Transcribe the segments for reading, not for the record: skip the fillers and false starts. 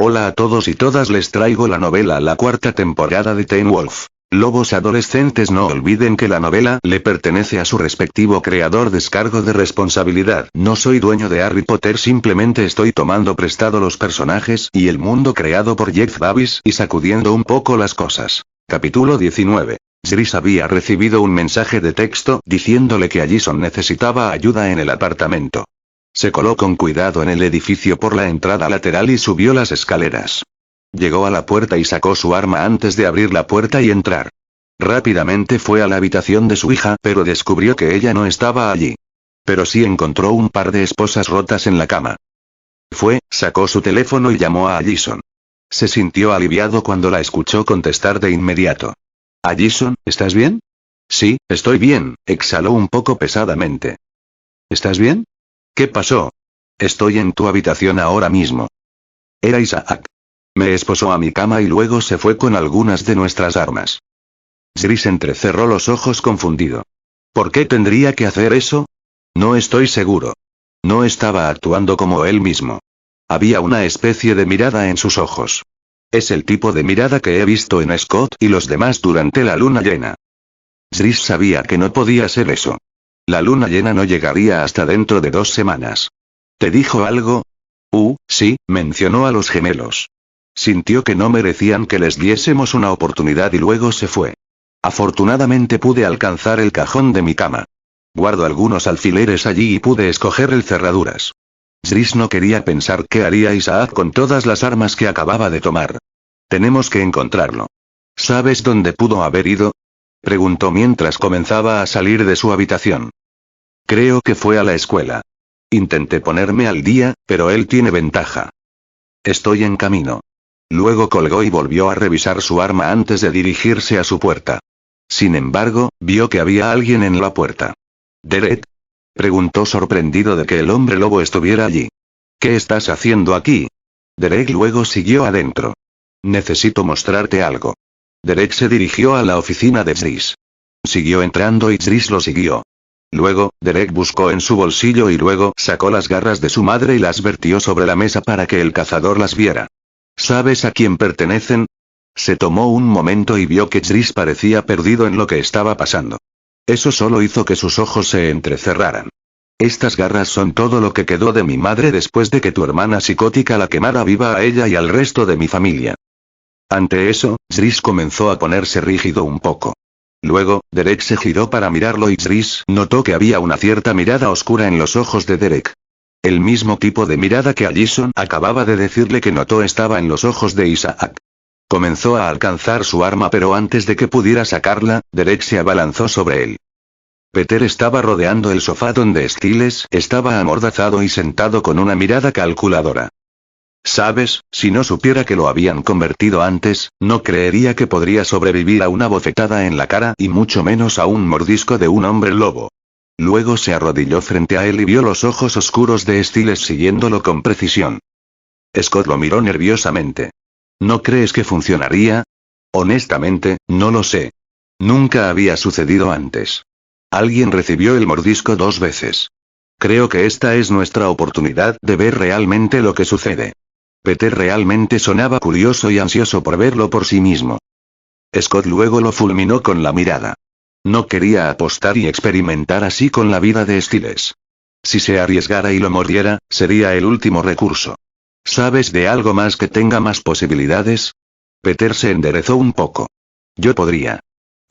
Hola a todos y todas, les traigo la novela La cuarta temporada de Teen Wolf. Lobos adolescentes, no olviden que la novela le pertenece a su respectivo creador. Descargo de responsabilidad. No soy dueño de Harry Potter, simplemente estoy tomando prestado los personajes y el mundo creado por Jeff Davis y sacudiendo un poco las cosas. Capítulo 19. Jris había recibido un mensaje de texto diciéndole que Allison necesitaba ayuda en el apartamento. Se coló con cuidado en el edificio por la entrada lateral y subió las escaleras. Llegó a la puerta y sacó su arma antes de abrir la puerta y entrar. Rápidamente fue a la habitación de su hija, pero descubrió que ella no estaba allí. Pero sí encontró un par de esposas rotas en la cama. Sacó su teléfono y llamó a Allison. Se sintió aliviado cuando la escuchó contestar de inmediato. «Allison, ¿estás bien?» «Sí, estoy bien», exhaló un poco pesadamente. «¿Estás bien?» «¿Qué pasó?» «Estoy en tu habitación ahora mismo». Era Isaac. Me esposó a mi cama y luego se fue con algunas de nuestras armas. Jris entrecerró los ojos confundido. ¿Por qué tendría que hacer eso? No estoy seguro. No estaba actuando como él mismo. Había una especie de mirada en sus ojos. Es el tipo de mirada que he visto en Scott y los demás durante la luna llena. Jris sabía que no podía ser eso. La luna llena no llegaría hasta dentro de 2 semanas. ¿Te dijo algo? Sí, mencionó a los gemelos. Sintió que no merecían que les diésemos una oportunidad y luego se fue. Afortunadamente pude alcanzar el cajón de mi cama. Guardo algunos alfileres allí y pude escoger el cerraduras. Jris no quería pensar qué haría Isaac con todas las armas que acababa de tomar. Tenemos que encontrarlo. ¿Sabes dónde pudo haber ido? Preguntó mientras comenzaba a salir de su habitación. Creo que fue a la escuela. Intenté ponerme al día, pero él tiene ventaja. Estoy en camino. Luego colgó y volvió a revisar su arma antes de dirigirse a su puerta. Sin embargo, vio que había alguien en la puerta. ¿Derek? Preguntó sorprendido de que el hombre lobo estuviera allí. ¿Qué estás haciendo aquí? Derek luego siguió adentro. Necesito mostrarte algo. Derek se dirigió a la oficina de Jris. Siguió entrando y Jris lo siguió. Luego, Derek buscó en su bolsillo y luego sacó las garras de su madre y las vertió sobre la mesa para que el cazador las viera. ¿Sabes a quién pertenecen? Se tomó un momento y vio que Jris parecía perdido en lo que estaba pasando. Eso solo hizo que sus ojos se entrecerraran. Estas garras son todo lo que quedó de mi madre después de que tu hermana psicótica la quemara viva a ella y al resto de mi familia. Ante eso, Jris comenzó a ponerse rígido un poco. Luego, Derek se giró para mirarlo y Jris notó que había una cierta mirada oscura en los ojos de Derek. El mismo tipo de mirada que Allison acababa de decirle que notó estaba en los ojos de Isaac. Comenzó a alcanzar su arma, pero antes de que pudiera sacarla, Derek se abalanzó sobre él. Peter estaba rodeando el sofá donde Stiles estaba amordazado y sentado con una mirada calculadora. ¿Sabes? Si no supiera que lo habían convertido antes, no creería que podría sobrevivir a una bofetada en la cara y mucho menos a un mordisco de un hombre lobo. Luego se arrodilló frente a él y vio los ojos oscuros de Stiles siguiéndolo con precisión. Scott lo miró nerviosamente. ¿No crees que funcionaría? Honestamente, no lo sé. Nunca había sucedido antes. Alguien recibió el mordisco 2 veces. Creo que esta es nuestra oportunidad de ver realmente lo que sucede. Peter realmente sonaba curioso y ansioso por verlo por sí mismo. Scott luego lo fulminó con la mirada. No quería apostar y experimentar así con la vida de Stiles. Si se arriesgara y lo mordiera, sería el último recurso. ¿Sabes de algo más que tenga más posibilidades? Peter se enderezó un poco. Yo podría.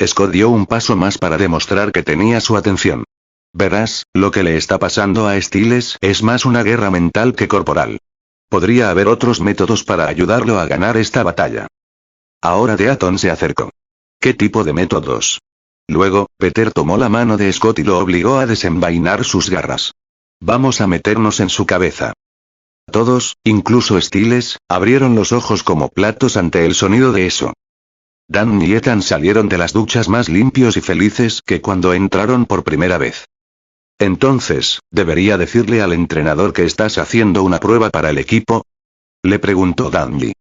Scott dio un paso más para demostrar que tenía su atención. Verás, lo que le está pasando a Stiles es más una guerra mental que corporal. Podría haber otros métodos para ayudarlo a ganar esta batalla. Ahora Deaton se acercó. ¿Qué tipo de métodos? Luego, Peter tomó la mano de Scott y lo obligó a desenvainar sus garras. Vamos a meternos en su cabeza. Todos, incluso Stiles, abrieron los ojos como platos ante el sonido de eso. Dan y Ethan salieron de las duchas más limpios y felices que cuando entraron por primera vez. Entonces, ¿debería decirle al entrenador que estás haciendo una prueba para el equipo? Le preguntó Danny.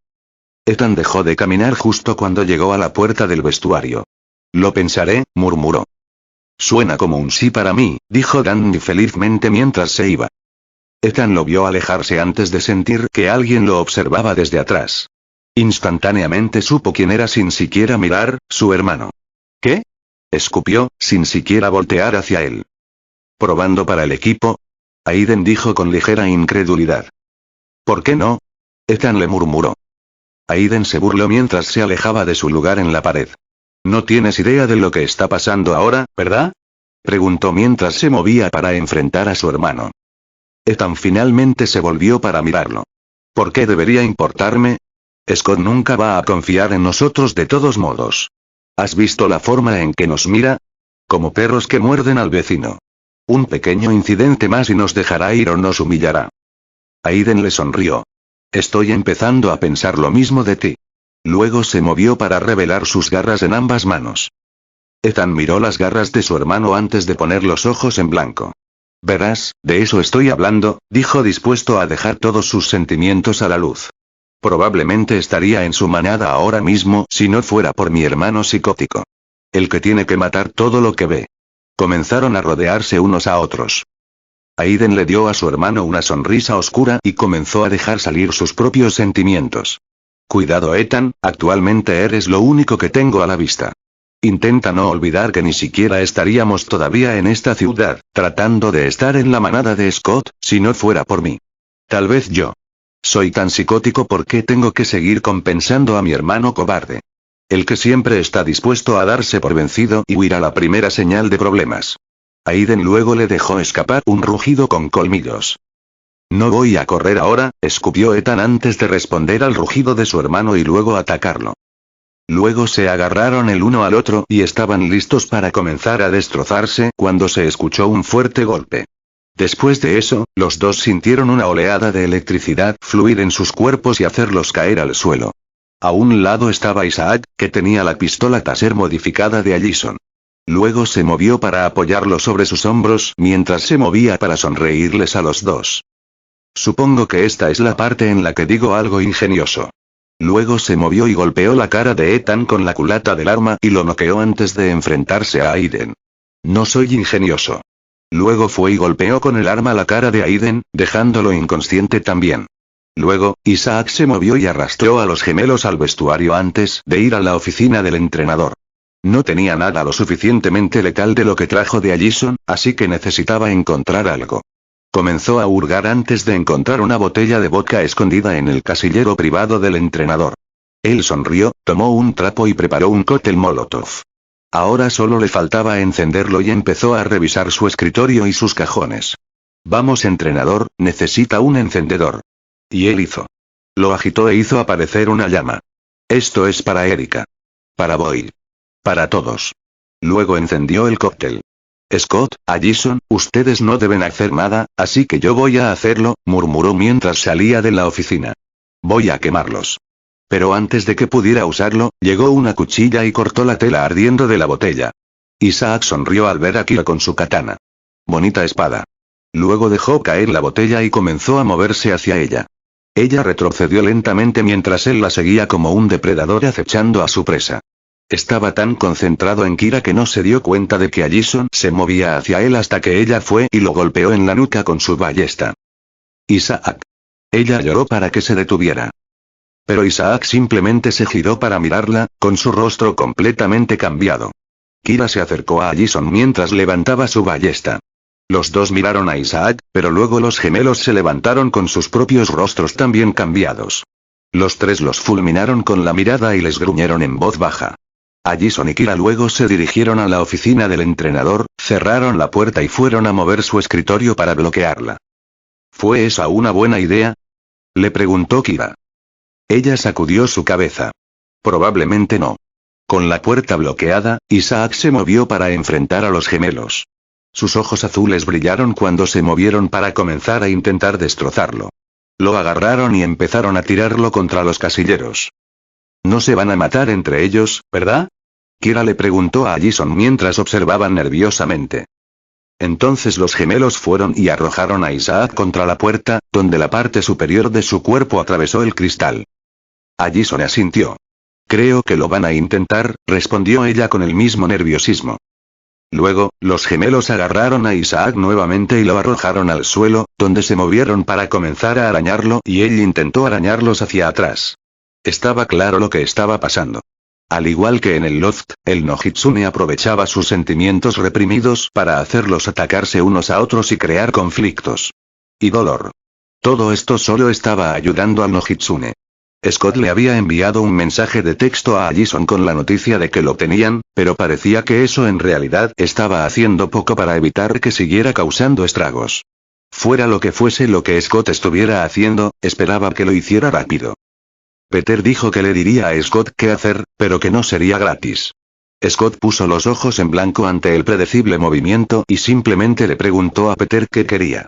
Ethan dejó de caminar justo cuando llegó a la puerta del vestuario. Lo pensaré, murmuró. Suena como un sí para mí, dijo Danny felizmente mientras se iba. Ethan lo vio alejarse antes de sentir que alguien lo observaba desde atrás. Instantáneamente supo quién era sin siquiera mirar, su hermano. ¿Qué? Escupió, sin siquiera voltear hacia él. ¿Probando para el equipo? Aiden dijo con ligera incredulidad. ¿Por qué no? Ethan le murmuró. Aiden se burló mientras se alejaba de su lugar en la pared. No tienes idea de lo que está pasando ahora, ¿verdad? Preguntó mientras se movía para enfrentar a su hermano. Ethan finalmente se volvió para mirarlo. ¿Por qué debería importarme? Scott nunca va a confiar en nosotros de todos modos. ¿Has visto la forma en que nos mira? Como perros que muerden al vecino. Un pequeño incidente más y nos dejará ir o nos humillará. Aiden le sonrió. Estoy empezando a pensar lo mismo de ti. Luego se movió para revelar sus garras en ambas manos. Ethan miró las garras de su hermano antes de poner los ojos en blanco. Verás, de eso estoy hablando, dijo dispuesto a dejar todos sus sentimientos a la luz. Probablemente estaría en su manada ahora mismo si no fuera por mi hermano psicótico. El que tiene que matar todo lo que ve. Comenzaron a rodearse unos a otros. Aiden le dio a su hermano una sonrisa oscura y comenzó a dejar salir sus propios sentimientos. Cuidado Ethan, actualmente eres lo único que tengo a la vista. Intenta no olvidar que ni siquiera estaríamos todavía en esta ciudad, tratando de estar en la manada de Scott, si no fuera por mí. Tal vez yo. Soy tan psicótico porque tengo que seguir compensando a mi hermano cobarde. El que siempre está dispuesto a darse por vencido y huir a la primera señal de problemas. Aiden luego le dejó escapar un rugido con colmillos. No voy a correr ahora, escupió Ethan antes de responder al rugido de su hermano y luego atacarlo. Luego se agarraron el uno al otro y estaban listos para comenzar a destrozarse cuando se escuchó un fuerte golpe. Después de eso, los dos sintieron una oleada de electricidad fluir en sus cuerpos y hacerlos caer al suelo. A un lado estaba Isaac, que tenía la pistola Taser modificada de Allison. Luego se movió para apoyarlo sobre sus hombros mientras se movía para sonreírles a los dos. Supongo que esta es la parte en la que digo algo ingenioso. Luego se movió y golpeó la cara de Ethan con la culata del arma y lo noqueó antes de enfrentarse a Aiden. No soy ingenioso. Luego fue y golpeó con el arma la cara de Aiden, dejándolo inconsciente también. Luego, Isaac se movió y arrastró a los gemelos al vestuario antes de ir a la oficina del entrenador. No tenía nada lo suficientemente letal de lo que trajo de Allison, así que necesitaba encontrar algo. Comenzó a hurgar antes de encontrar una botella de vodka escondida en el casillero privado del entrenador. Él sonrió, tomó un trapo y preparó un cóctel Molotov. Ahora solo le faltaba encenderlo y empezó a revisar su escritorio y sus cajones. Vamos entrenador, necesita un encendedor. Y él hizo. Lo agitó e hizo aparecer una llama. Esto es para Erika. Para Boyd. Para todos. Luego encendió el cóctel. Scott, Allison, ustedes no deben hacer nada, así que yo voy a hacerlo, murmuró mientras salía de la oficina. Voy a quemarlos. Pero antes de que pudiera usarlo, llegó una cuchilla y cortó la tela ardiendo de la botella. Isaac sonrió al ver a Kira con su katana. Bonita espada. Luego dejó caer la botella y comenzó a moverse hacia ella. Ella retrocedió lentamente mientras él la seguía como un depredador acechando a su presa. Estaba tan concentrado en Kira que no se dio cuenta de que Allison se movía hacia él hasta que ella fue y lo golpeó en la nuca con su ballesta. Isaac. Ella lloró para que se detuviera. Pero Isaac simplemente se giró para mirarla, con su rostro completamente cambiado. Kira se acercó a Allison mientras levantaba su ballesta. Los dos miraron a Isaac, pero luego los gemelos se levantaron con sus propios rostros también cambiados. Los tres los fulminaron con la mirada y les gruñeron en voz baja. Allison y Kira luego se dirigieron a la oficina del entrenador, cerraron la puerta y fueron a mover su escritorio para bloquearla. ¿Fue esa una buena idea? Le preguntó Kira. Ella sacudió su cabeza. Probablemente no. Con la puerta bloqueada, Isaac se movió para enfrentar a los gemelos. Sus ojos azules brillaron cuando se movieron para comenzar a intentar destrozarlo. Lo agarraron y empezaron a tirarlo contra los casilleros. No se van a matar entre ellos, ¿verdad? Kira le preguntó a Allison mientras observaban nerviosamente. Entonces los gemelos fueron y arrojaron a Isaac contra la puerta, donde la parte superior de su cuerpo atravesó el cristal. Allison asintió. Creo que lo van a intentar, respondió ella con el mismo nerviosismo. Luego, los gemelos agarraron a Isaac nuevamente y lo arrojaron al suelo, donde se movieron para comenzar a arañarlo y él intentó arañarlos hacia atrás. Estaba claro lo que estaba pasando. Al igual que en el loft, el Nojitsune aprovechaba sus sentimientos reprimidos para hacerlos atacarse unos a otros y crear conflictos. Y dolor. Todo esto solo estaba ayudando al Nojitsune. Scott le había enviado un mensaje de texto a Allison con la noticia de que lo tenían, pero parecía que eso en realidad estaba haciendo poco para evitar que siguiera causando estragos. Fuera lo que fuese lo que Scott estuviera haciendo, esperaba que lo hiciera rápido. Peter dijo que le diría a Scott qué hacer, pero que no sería gratis. Scott puso los ojos en blanco ante el predecible movimiento y simplemente le preguntó a Peter qué quería.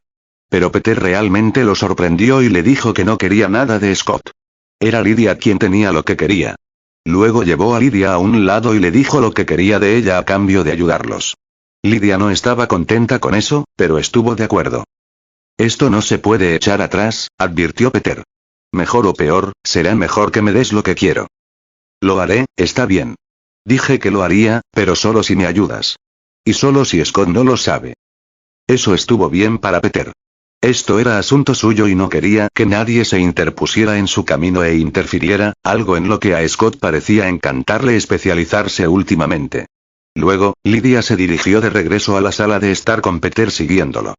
Pero Peter realmente lo sorprendió y le dijo que no quería nada de Scott. Era Lydia quien tenía lo que quería. Luego llevó a Lydia a un lado y le dijo lo que quería de ella a cambio de ayudarlos. Lydia no estaba contenta con eso, pero estuvo de acuerdo. Esto no se puede echar atrás, advirtió Peter. Mejor o peor, será mejor que me des lo que quiero. Lo haré, está bien. Dije que lo haría, pero solo si me ayudas. Y solo si Scott no lo sabe. Eso estuvo bien para Peter. Esto era asunto suyo y no quería que nadie se interpusiera en su camino e interfiriera, algo en lo que a Scott parecía encantarle especializarse últimamente. Luego, Lydia se dirigió de regreso a la sala de estar con Peter siguiéndolo.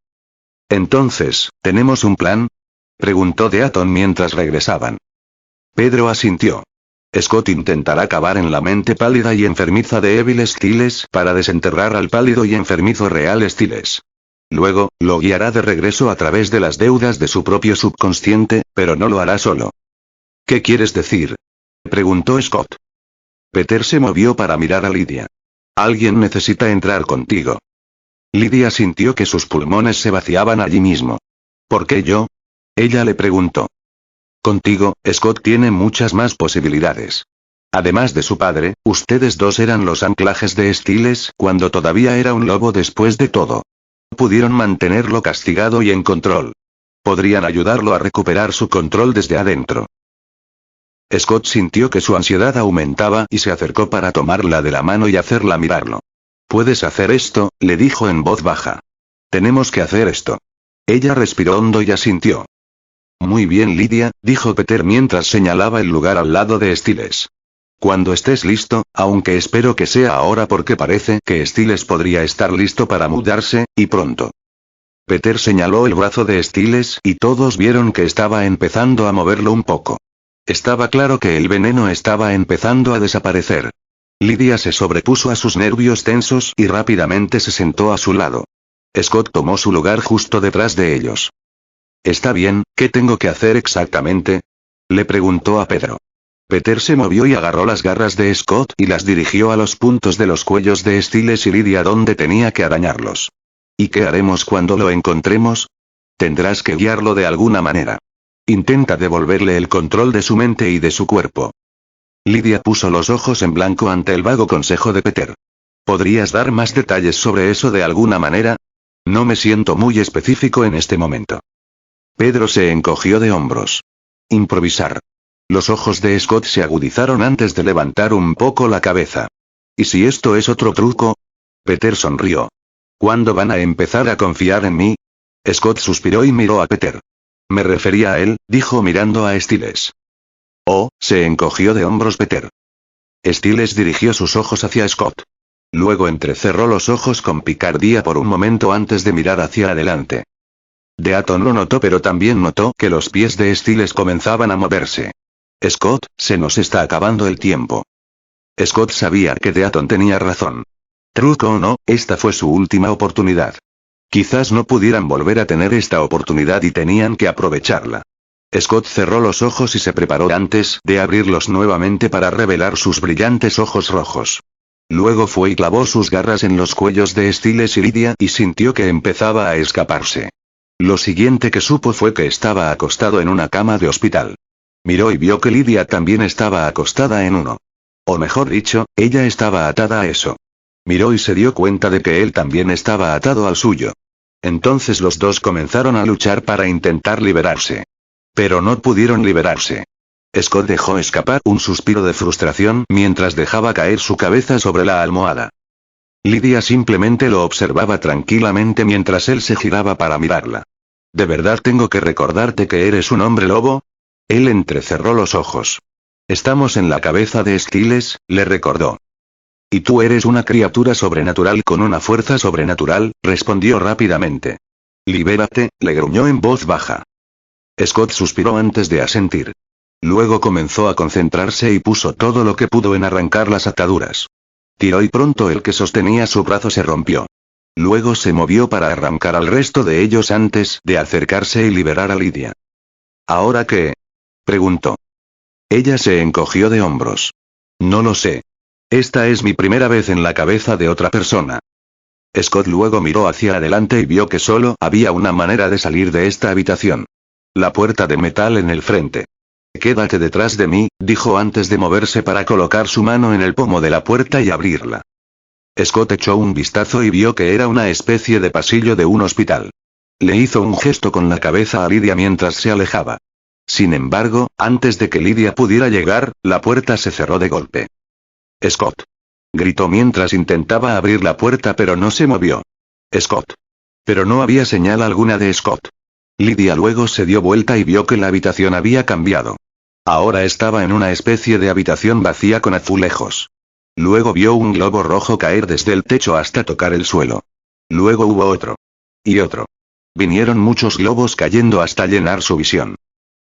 Entonces, ¿tenemos un plan?, preguntó Deaton mientras regresaban. Pedro asintió. Scott intentará cavar en la mente pálida y enfermiza de Evil Stiles para desenterrar al pálido y enfermizo Real Stiles. Luego, lo guiará de regreso a través de las deudas de su propio subconsciente, pero no lo hará solo. ¿Qué quieres decir?, preguntó Scott. Peter se movió para mirar a Lydia. Alguien necesita entrar contigo. Lydia sintió que sus pulmones se vaciaban allí mismo. ¿Por qué yo?, ella le preguntó. Contigo, Scott tiene muchas más posibilidades. Además de su padre, ustedes dos eran los anclajes de Stiles cuando todavía era un lobo después de todo. Pudieron mantenerlo castigado y en control. Podrían ayudarlo a recuperar su control desde adentro. Scott sintió que su ansiedad aumentaba y se acercó para tomarla de la mano y hacerla mirarlo. Puedes hacer esto, le dijo en voz baja. Tenemos que hacer esto. Ella respiró hondo y asintió. Muy bien, Lydia, dijo Peter mientras señalaba el lugar al lado de Stiles. Cuando estés listo, aunque espero que sea ahora porque parece que Stiles podría estar listo para mudarse, y pronto. Peter señaló el brazo de Stiles y todos vieron que estaba empezando a moverlo un poco. Estaba claro que el veneno estaba empezando a desaparecer. Lydia se sobrepuso a sus nervios tensos y rápidamente se sentó a su lado. Scott tomó su lugar justo detrás de ellos. Está bien, ¿qué tengo que hacer exactamente?, le preguntó a Pedro. Peter se movió y agarró las garras de Scott y las dirigió a los puntos de los cuellos de Stiles y Lydia donde tenía que arañarlos. ¿Y qué haremos cuando lo encontremos? Tendrás que guiarlo de alguna manera. Intenta devolverle el control de su mente y de su cuerpo. Lydia puso los ojos en blanco ante el vago consejo de Peter. ¿Podrías dar más detalles sobre eso de alguna manera? No me siento muy específico en este momento. Pedro se encogió de hombros. Improvisar. Los ojos de Scott se agudizaron antes de levantar un poco la cabeza. ¿Y si esto es otro truco? Peter sonrió. ¿Cuándo van a empezar a confiar en mí? Scott suspiró y miró a Peter. Me refería a él, dijo mirando a Stiles. Oh, se encogió de hombros Peter. Stiles dirigió sus ojos hacia Scott. Luego entrecerró los ojos con picardía por un momento antes de mirar hacia adelante. Deaton lo notó, pero también notó que los pies de Stiles comenzaban a moverse. Scott, se nos está acabando el tiempo. Scott sabía que Deaton tenía razón. Truco o no, esta fue su última oportunidad. Quizás no pudieran volver a tener esta oportunidad y tenían que aprovecharla. Scott cerró los ojos y se preparó antes de abrirlos nuevamente para revelar sus brillantes ojos rojos. Luego fue y clavó sus garras en los cuellos de Stiles y Lydia y sintió que empezaba a escaparse. Lo siguiente que supo fue que estaba acostado en una cama de hospital. Miró y vio que Lydia también estaba acostada en uno. O mejor dicho, ella estaba atada a eso. Miró y se dio cuenta de que él también estaba atado al suyo. Entonces los dos comenzaron a luchar para intentar liberarse. Pero no pudieron liberarse. Scott dejó escapar un suspiro de frustración mientras dejaba caer su cabeza sobre la almohada. Lydia simplemente lo observaba tranquilamente mientras él se giraba para mirarla. ¿De verdad tengo que recordarte que eres un hombre lobo? Él entrecerró los ojos. Estamos en la cabeza de Estiles, le recordó. Y tú eres una criatura sobrenatural con una fuerza sobrenatural, respondió rápidamente. Libérate, le gruñó en voz baja. Scott suspiró antes de asentir. Luego comenzó a concentrarse y puso todo lo que pudo en arrancar las ataduras. Tiró y pronto el que sostenía su brazo se rompió. Luego se movió para arrancar al resto de ellos antes de acercarse y liberar a Lydia. ¿Ahora qué? Preguntó. Ella se encogió de hombros. No lo sé. Esta es mi primera vez en la cabeza de otra persona. Scott luego miró hacia adelante y vio que solo había una manera de salir de esta habitación. La puerta de metal en el frente. Quédate detrás de mí, dijo antes de moverse para colocar su mano en el pomo de la puerta y abrirla. Scott echó un vistazo y vio que era una especie de pasillo de un hospital. Le hizo un gesto con la cabeza a Lydia mientras se alejaba. Sin embargo, antes de que Lydia pudiera llegar, la puerta se cerró de golpe. «Scott», gritó mientras intentaba abrir la puerta pero no se movió. «Scott». Pero no había señal alguna de Scott. Lydia luego se dio vuelta y vio que la habitación había cambiado. Ahora estaba en una especie de habitación vacía con azulejos. Luego vio un globo rojo caer desde el techo hasta tocar el suelo. Luego hubo otro. Y otro. Vinieron muchos globos cayendo hasta llenar su visión.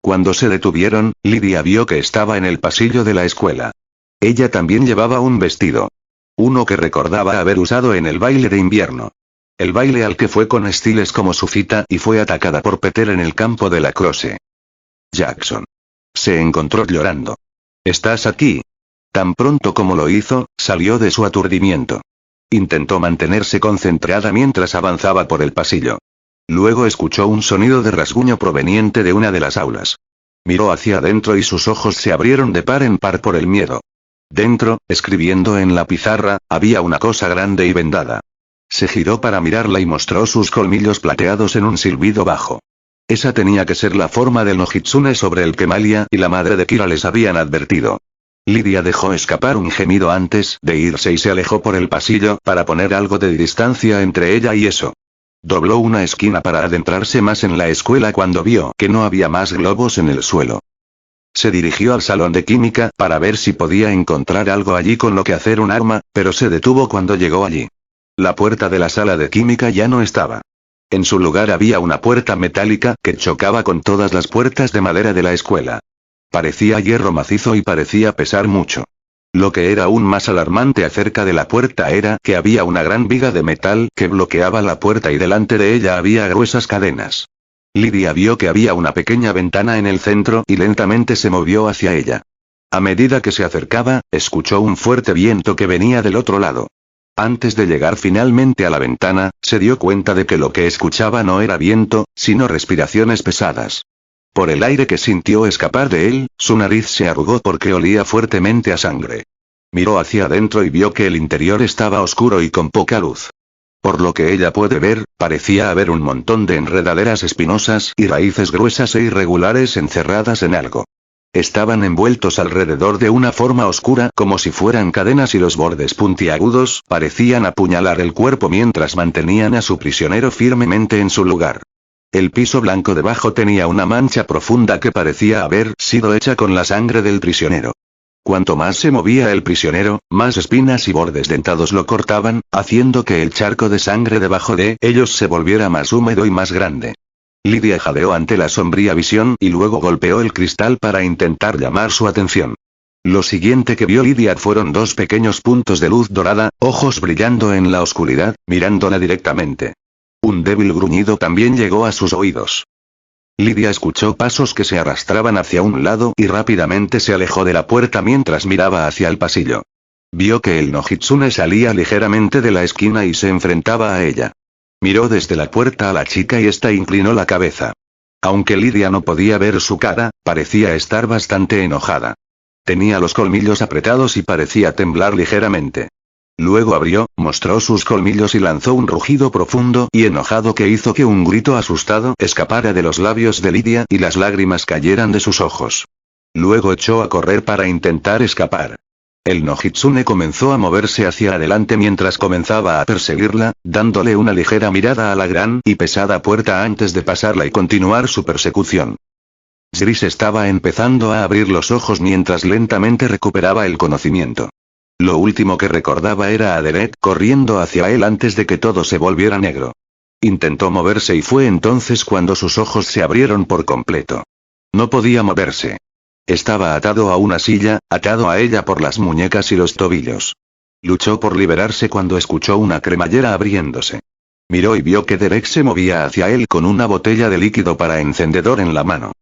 Cuando se detuvieron, Lydia vio que estaba en el pasillo de la escuela. Ella también llevaba un vestido. Uno que recordaba haber usado en el baile de invierno. El baile al que fue con Estiles como su cita y fue atacada por Peter en el campo de lacrosse. Jackson. Se encontró llorando. ¿Estás aquí? Tan pronto como lo hizo, salió de su aturdimiento. Intentó mantenerse concentrada mientras avanzaba por el pasillo. Luego escuchó un sonido de rasguño proveniente de una de las aulas. Miró hacia adentro y sus ojos se abrieron de par en par por el miedo. Dentro, escribiendo en la pizarra, había una cosa grande y vendada. Se giró para mirarla y mostró sus colmillos plateados en un silbido bajo. Esa tenía que ser la forma del Nojitsune sobre el que Malia y la madre de Kira les habían advertido. Lydia dejó escapar un gemido antes de irse y se alejó por el pasillo para poner algo de distancia entre ella y eso. Dobló una esquina para adentrarse más en la escuela cuando vio que no había más globos en el suelo. Se dirigió al salón de química para ver si podía encontrar algo allí con lo que hacer un arma, pero se detuvo cuando llegó allí. La puerta de la sala de química ya no estaba. En su lugar había una puerta metálica que chocaba con todas las puertas de madera de la escuela. Parecía hierro macizo y parecía pesar mucho. Lo que era aún más alarmante acerca de la puerta era que había una gran viga de metal que bloqueaba la puerta y delante de ella había gruesas cadenas. Lydia vio que había una pequeña ventana en el centro y lentamente se movió hacia ella. A medida que se acercaba, escuchó un fuerte viento que venía del otro lado. Antes de llegar finalmente a la ventana, se dio cuenta de que lo que escuchaba no era viento, sino respiraciones pesadas. Por el aire que sintió escapar de él, su nariz se arrugó porque olía fuertemente a sangre. Miró hacia adentro y vio que el interior estaba oscuro y con poca luz. Por lo que ella puede ver, parecía haber un montón de enredaderas espinosas y raíces gruesas e irregulares encerradas en algo. Estaban envueltos alrededor de una forma oscura como si fueran cadenas y los bordes puntiagudos parecían apuñalar el cuerpo mientras mantenían a su prisionero firmemente en su lugar. El piso blanco debajo tenía una mancha profunda que parecía haber sido hecha con la sangre del prisionero. Cuanto más se movía el prisionero, más espinas y bordes dentados lo cortaban, haciendo que el charco de sangre debajo de ellos se volviera más húmedo y más grande. Lydia jadeó ante la sombría visión y luego golpeó el cristal para intentar llamar su atención. Lo siguiente que vio Lydia fueron dos pequeños puntos de luz dorada, ojos brillando en la oscuridad, mirándola directamente. Un débil gruñido también llegó a sus oídos. Lydia escuchó pasos que se arrastraban hacia un lado y rápidamente se alejó de la puerta mientras miraba hacia el pasillo. Vio que el Nojitsune salía ligeramente de la esquina y se enfrentaba a ella. Miró desde la puerta a la chica y ésta inclinó la cabeza. Aunque Lydia no podía ver su cara, parecía estar bastante enojada. Tenía los colmillos apretados y parecía temblar ligeramente. Luego abrió, mostró sus colmillos y lanzó un rugido profundo y enojado que hizo que un grito asustado escapara de los labios de Lydia y las lágrimas cayeran de sus ojos. Luego echó a correr para intentar escapar. El Nojitsune comenzó a moverse hacia adelante mientras comenzaba a perseguirla, dándole una ligera mirada a la gran y pesada puerta antes de pasarla y continuar su persecución. Gris estaba empezando a abrir los ojos mientras lentamente recuperaba el conocimiento. Lo último que recordaba era a Derek corriendo hacia él antes de que todo se volviera negro. Intentó moverse y fue entonces cuando sus ojos se abrieron por completo. No podía moverse. Estaba atado a una silla, atado a ella por las muñecas y los tobillos. Luchó por liberarse cuando escuchó una cremallera abriéndose. Miró y vio que Derek se movía hacia él con una botella de líquido para encendedor en la mano.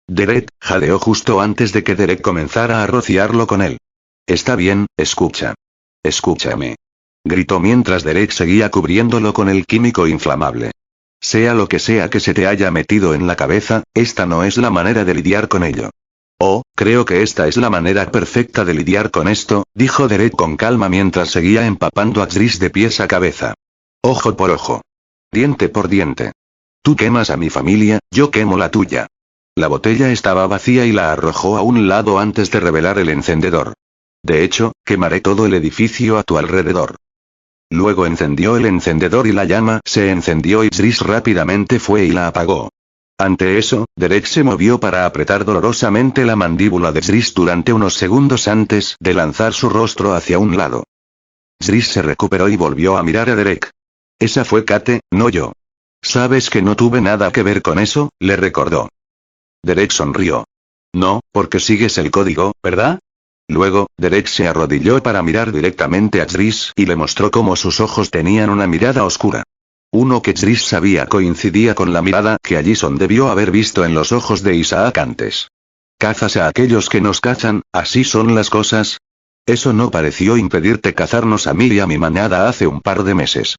Derek jadeó justo antes de que Derek comenzara a rociarlo con él. Está bien, escucha. Escúchame. Gritó mientras Derek seguía cubriéndolo con el químico inflamable. Sea lo que sea que se te haya metido en la cabeza, esta no es la manera de lidiar con ello. Oh, creo que esta es la manera perfecta de lidiar con esto, dijo Derek con calma mientras seguía empapando a Gris de pies a cabeza. Ojo por ojo. Diente por diente. Tú quemas a mi familia, yo quemo la tuya. La botella estaba vacía y la arrojó a un lado antes de revelar el encendedor. De hecho, quemaré todo el edificio a tu alrededor. Luego encendió el encendedor y la llama se encendió y Gris rápidamente fue y la apagó. Ante eso, Derek se movió para apretar dolorosamente la mandíbula de Gris durante unos segundos antes de lanzar su rostro hacia un lado. Gris se recuperó y volvió a mirar a Derek. Esa fue Kate, no yo. Sabes que no tuve nada que ver con eso, le recordó. Derek sonrió. No, porque sigues el código, ¿verdad? Luego, Derek se arrodilló para mirar directamente a Gris y le mostró cómo sus ojos tenían una mirada oscura. Uno que Gris sabía coincidía con la mirada que Allison debió haber visto en los ojos de Isaac antes. ¿Cazas a aquellos que nos cazan, así son las cosas? Eso no pareció impedirte cazarnos a mí y a mi manada hace un par de meses.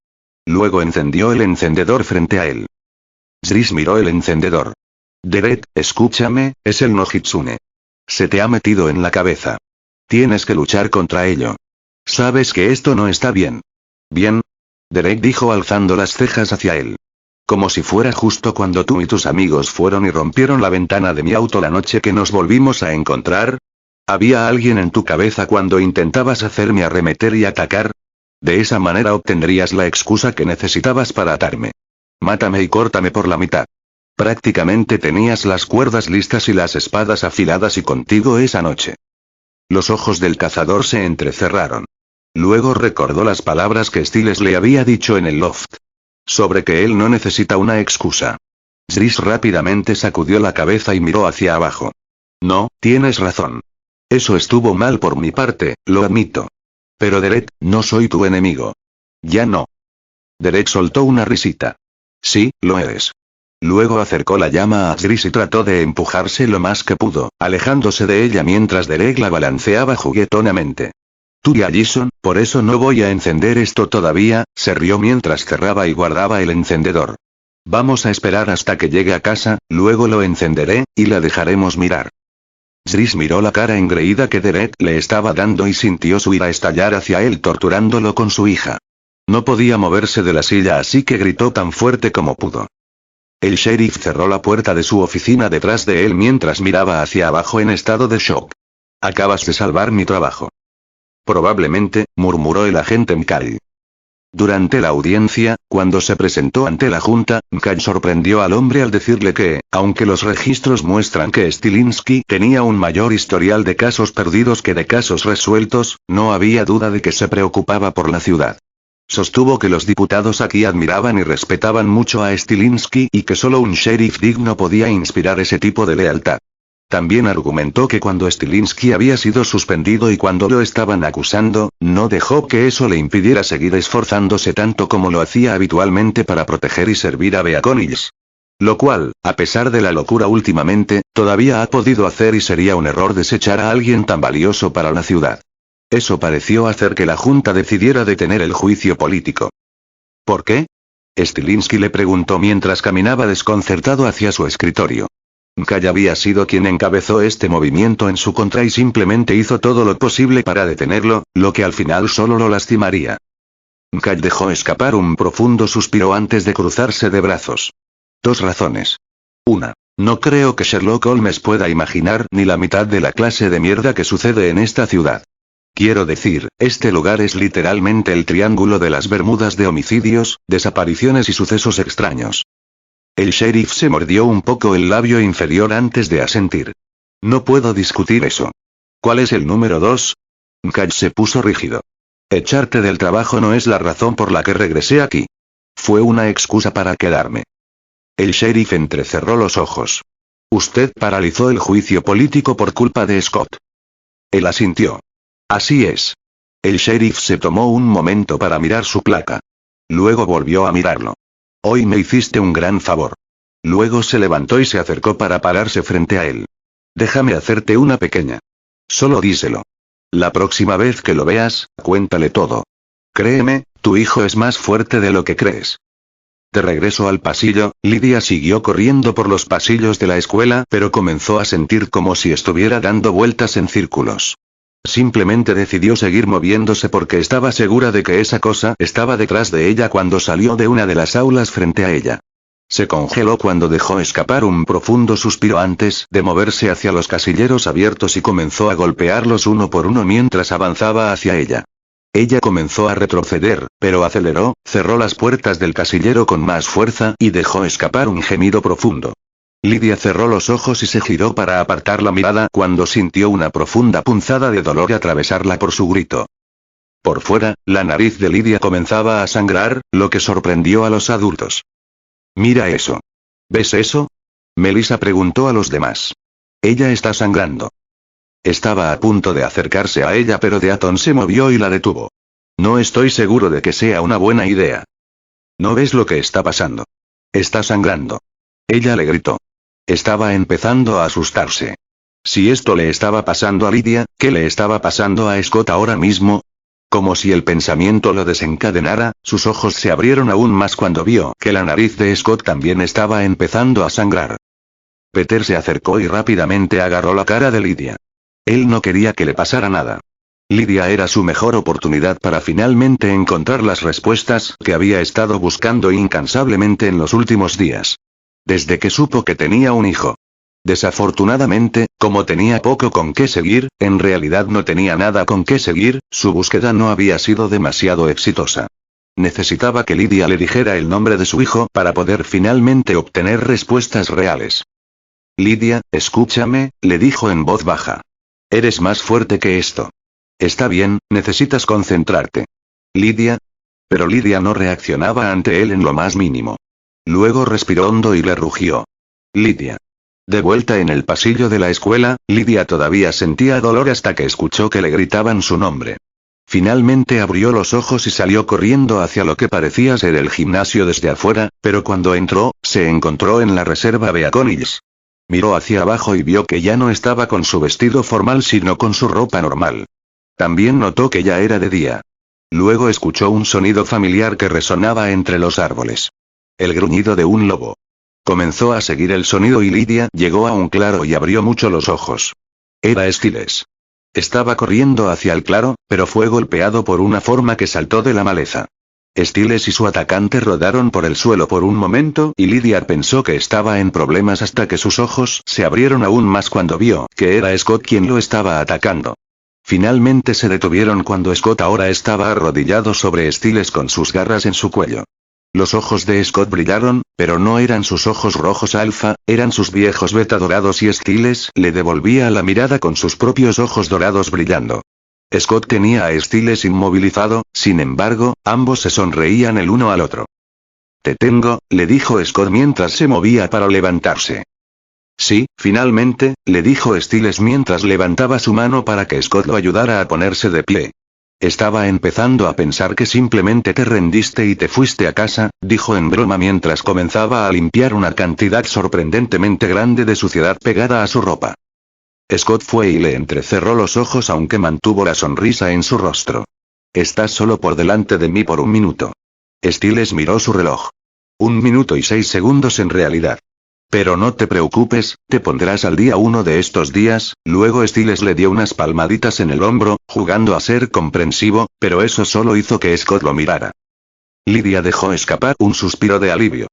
Luego encendió el encendedor frente a él. Gris miró el encendedor. Derek, escúchame, es el Nojitsune. Se te ha metido en la cabeza. Tienes que luchar contra ello. Sabes que esto no está bien. Bien. Derek dijo alzando las cejas hacia él. Como si fuera justo cuando tú y tus amigos fueron y rompieron la ventana de mi auto la noche que nos volvimos a encontrar. ¿Había alguien en tu cabeza cuando intentabas hacerme arremeter y atacar? De esa manera obtendrías la excusa que necesitabas para atarme. Mátame y córtame por la mitad. Prácticamente tenías las cuerdas listas y las espadas afiladas y contigo esa noche. Los ojos del cazador se entrecerraron. Luego recordó las palabras que Stiles le había dicho en el loft. Sobre que él no necesita una excusa. Gris rápidamente sacudió la cabeza y miró hacia abajo. No, tienes razón. Eso estuvo mal por mi parte, lo admito. Pero Derek, no soy tu enemigo. Ya no. Derek soltó una risita. Sí, lo eres. Luego acercó la llama a Gris y trató de empujarse lo más que pudo, alejándose de ella mientras Derek la balanceaba juguetonamente. Tú y Allison, por eso no voy a encender esto todavía, se rió mientras cerraba y guardaba el encendedor. Vamos a esperar hasta que llegue a casa, luego lo encenderé, y la dejaremos mirar. Gris miró la cara engreída que Derek le estaba dando y sintió su ira estallar hacia él torturándolo con su hija. No podía moverse de la silla así que gritó tan fuerte como pudo. El sheriff cerró la puerta de su oficina detrás de él mientras miraba hacia abajo en estado de shock. Acabas de salvar mi trabajo. Probablemente, murmuró el agente Mkai. Durante la audiencia, cuando se presentó ante la junta, Mkai sorprendió al hombre al decirle que, aunque los registros muestran que Stilinski tenía un mayor historial de casos perdidos que de casos resueltos, no había duda de que se preocupaba por la ciudad. Sostuvo que los diputados aquí admiraban y respetaban mucho a Stilinski y que solo un sheriff digno podía inspirar ese tipo de lealtad. También argumentó que cuando Stilinski había sido suspendido y cuando lo estaban acusando, no dejó que eso le impidiera seguir esforzándose tanto como lo hacía habitualmente para proteger y servir a Beacon. Lo cual, a pesar de la locura últimamente, todavía ha podido hacer y sería un error desechar a alguien tan valioso para la ciudad. Eso pareció hacer que la junta decidiera detener el juicio político. ¿Por qué? Stilinski le preguntó mientras caminaba desconcertado hacia su escritorio. Mkai había sido quien encabezó este movimiento en su contra y simplemente hizo todo lo posible para detenerlo, lo que al final solo lo lastimaría. Mkai dejó escapar un profundo suspiro antes de cruzarse de brazos. 2 razones. 1. No creo que Sherlock Holmes pueda imaginar ni la mitad de la clase de mierda que sucede en esta ciudad. Quiero decir, este lugar es literalmente el triángulo de las Bermudas de homicidios, desapariciones y sucesos extraños. El sheriff se mordió un poco el labio inferior antes de asentir. No puedo discutir eso. ¿Cuál es el número 2? Cage se puso rígido. Echarte del trabajo no es la razón por la que regresé aquí. Fue una excusa para quedarme. El sheriff entrecerró los ojos. Usted paralizó el juicio político por culpa de Scott. Él asintió. Así es. El sheriff se tomó un momento para mirar su placa. Luego volvió a mirarlo. Hoy me hiciste un gran favor. Luego se levantó y se acercó para pararse frente a él. Déjame hacerte una pequeña. Solo díselo. La próxima vez que lo veas, cuéntale todo. Créeme, tu hijo es más fuerte de lo que crees. De regreso al pasillo, Lydia siguió corriendo por los pasillos de la escuela, pero comenzó a sentir como si estuviera dando vueltas en círculos. Simplemente decidió seguir moviéndose porque estaba segura de que esa cosa estaba detrás de ella cuando salió de una de las aulas frente a ella. Se congeló cuando dejó escapar un profundo suspiro antes de moverse hacia los casilleros abiertos y comenzó a golpearlos uno por uno mientras avanzaba hacia ella. Ella comenzó a retroceder, pero aceleró, cerró las puertas del casillero con más fuerza y dejó escapar un gemido profundo. Lydia cerró los ojos y se giró para apartar la mirada cuando sintió una profunda punzada de dolor atravesarla por su grito. Por fuera, la nariz de Lydia comenzaba a sangrar, lo que sorprendió a los adultos. Mira eso. ¿Ves eso? Melissa preguntó a los demás. Ella está sangrando. Estaba a punto de acercarse a ella pero Deaton se movió y la detuvo. No estoy seguro de que sea una buena idea. ¿No ves lo que está pasando? Está sangrando. Ella le gritó. Estaba empezando a asustarse. Si esto le estaba pasando a Lydia, ¿qué le estaba pasando a Scott ahora mismo? Como si el pensamiento lo desencadenara, sus ojos se abrieron aún más cuando vio que la nariz de Scott también estaba empezando a sangrar. Peter se acercó y rápidamente agarró la cara de Lydia. Él no quería que le pasara nada. Lydia era su mejor oportunidad para finalmente encontrar las respuestas que había estado buscando incansablemente en los últimos días. Desde que supo que tenía un hijo. Desafortunadamente, como tenía poco con qué seguir, en realidad no tenía nada con qué seguir, su búsqueda no había sido demasiado exitosa. Necesitaba que Lydia le dijera el nombre de su hijo para poder finalmente obtener respuestas reales. Lydia, escúchame, le dijo en voz baja. Eres más fuerte que esto. Está bien, necesitas concentrarte. Lydia. Pero Lydia no reaccionaba ante él en lo más mínimo. Luego respiró hondo y le rugió. Lydia. De vuelta en el pasillo de la escuela, Lydia todavía sentía dolor hasta que escuchó que le gritaban su nombre. Finalmente abrió los ojos y salió corriendo hacia lo que parecía ser el gimnasio desde afuera, pero cuando entró, se encontró en la reserva Beaconiles. Miró hacia abajo y vio que ya no estaba con su vestido formal sino con su ropa normal. También notó que ya era de día. Luego escuchó un sonido familiar que resonaba entre los árboles. El gruñido de un lobo. Comenzó a seguir el sonido y Lydia llegó a un claro y abrió mucho los ojos. Era Stiles. Estaba corriendo hacia el claro, pero fue golpeado por una forma que saltó de la maleza. Stiles y su atacante rodaron por el suelo por un momento y Lydia pensó que estaba en problemas hasta que sus ojos se abrieron aún más cuando vio que era Scott quien lo estaba atacando. Finalmente se detuvieron cuando Scott ahora estaba arrodillado sobre Stiles con sus garras en su cuello. Los ojos de Scott brillaron, pero no eran sus ojos rojos alfa, eran sus viejos beta dorados y Stiles le devolvía la mirada con sus propios ojos dorados brillando. Scott tenía a Stiles inmovilizado, sin embargo, ambos se sonreían el uno al otro. Te tengo, le dijo Scott mientras se movía para levantarse. Sí, finalmente, le dijo Stiles mientras levantaba su mano para que Scott lo ayudara a ponerse de pie. Estaba empezando a pensar que simplemente te rendiste y te fuiste a casa, dijo en broma mientras comenzaba a limpiar una cantidad sorprendentemente grande de suciedad pegada a su ropa. Scott fue y le entrecerró los ojos aunque mantuvo la sonrisa en su rostro. Estás solo por delante de mí por un minuto. Stiles miró su reloj. 1 minuto y 6 segundos en realidad. Pero no te preocupes, te pondrás al día uno de estos días. Luego Stiles le dio unas palmaditas en el hombro, jugando a ser comprensivo, pero eso solo hizo que Scott lo mirara. Lydia dejó escapar un suspiro de alivio.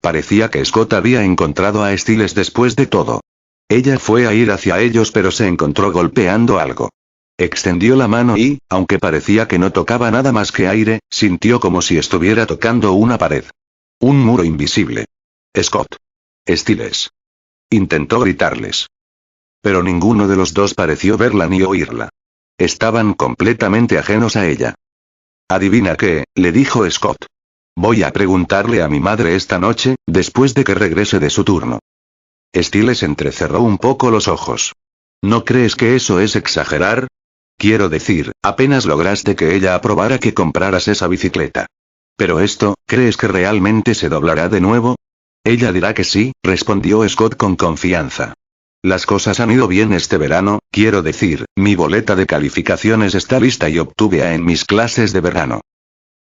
Parecía que Scott había encontrado a Stiles después de todo. Ella fue a ir hacia ellos pero se encontró golpeando algo. Extendió la mano y, aunque parecía que no tocaba nada más que aire, sintió como si estuviera tocando una pared. Un muro invisible. Scott. Styles. Intentó gritarles. Pero ninguno de los dos pareció verla ni oírla. Estaban completamente ajenos a ella. «Adivina qué», le dijo Scott. «Voy a preguntarle a mi madre esta noche, después de que regrese de su turno». Styles entrecerró un poco los ojos. «¿No crees que eso es exagerar? Quiero decir, apenas lograste que ella aprobara que compraras esa bicicleta. Pero esto, ¿crees que realmente se doblará de nuevo?» «Ella dirá que sí», respondió Scott con confianza. «Las cosas han ido bien este verano, quiero decir, mi boleta de calificaciones está lista y obtuve A en mis clases de verano».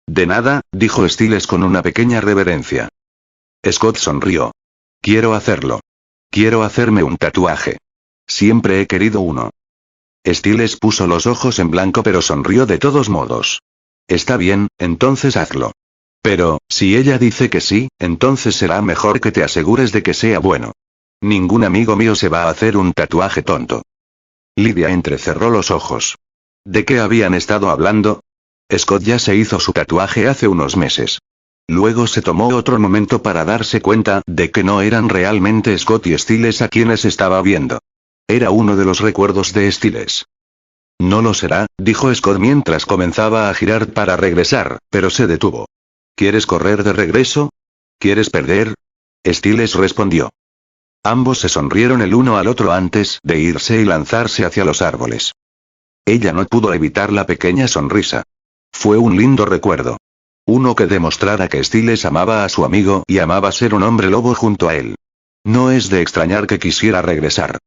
«De nada», dijo Styles con una pequeña reverencia. Scott sonrió. «Quiero hacerlo. Quiero hacerme un tatuaje. Siempre he querido uno». Styles puso los ojos en blanco pero sonrió de todos modos. «Está bien, entonces hazlo. Pero, si ella dice que sí, entonces será mejor que te asegures de que sea bueno. Ningún amigo mío se va a hacer un tatuaje tonto». Lydia entrecerró los ojos. ¿De qué habían estado hablando? Scott ya se hizo su tatuaje hace unos meses. Luego se tomó otro momento para darse cuenta de que no eran realmente Scott y Styles a quienes estaba viendo. Era uno de los recuerdos de Styles. «No lo será», dijo Scott mientras comenzaba a girar para regresar, pero se detuvo. «¿Quieres correr de regreso? ¿Quieres perder?» Styles respondió. Ambos se sonrieron el uno al otro antes de irse y lanzarse hacia los árboles. Ella no pudo evitar la pequeña sonrisa. Fue un lindo recuerdo. Uno que demostrara que Styles amaba a su amigo y amaba ser un hombre lobo junto a él. No es de extrañar que quisiera regresar.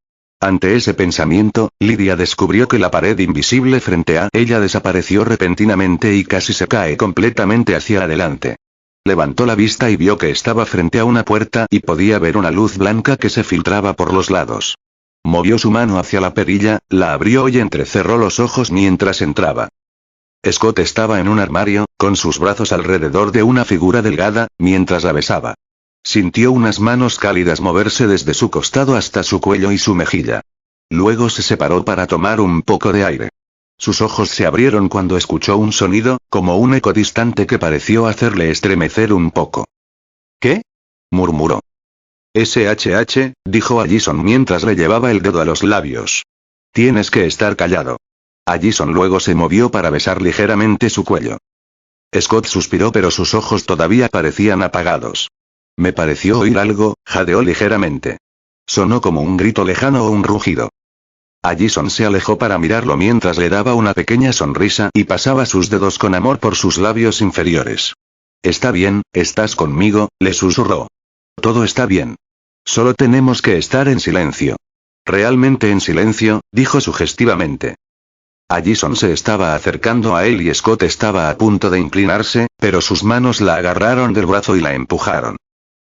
Ante ese pensamiento, Lydia descubrió que la pared invisible frente a ella desapareció repentinamente y casi se cae completamente hacia adelante. Levantó la vista y vio que estaba frente a una puerta y podía ver una luz blanca que se filtraba por los lados. Movió su mano hacia la perilla, la abrió y entrecerró los ojos mientras entraba. Scott estaba en un armario, con sus brazos alrededor de una figura delgada, mientras la besaba. Sintió unas manos cálidas moverse desde su costado hasta su cuello y su mejilla. Luego se separó para tomar un poco de aire. Sus ojos se abrieron cuando escuchó un sonido, como un eco distante que pareció hacerle estremecer un poco. «¿Qué?», murmuró. «SHH», dijo Allison mientras le llevaba el dedo a los labios. «Tienes que estar callado». Allison luego se movió para besar ligeramente su cuello. Scott suspiró pero sus ojos todavía parecían apagados. «Me pareció oír algo», jadeó ligeramente. Sonó como un grito lejano o un rugido. Allison se alejó para mirarlo mientras le daba una pequeña sonrisa y pasaba sus dedos con amor por sus labios inferiores. «Está bien, estás conmigo», le susurró. «Todo está bien. Solo tenemos que estar en silencio». «Realmente en silencio», dijo sugestivamente. Allison se estaba acercando a él y Scott estaba a punto de inclinarse, pero sus manos la agarraron del brazo y la empujaron.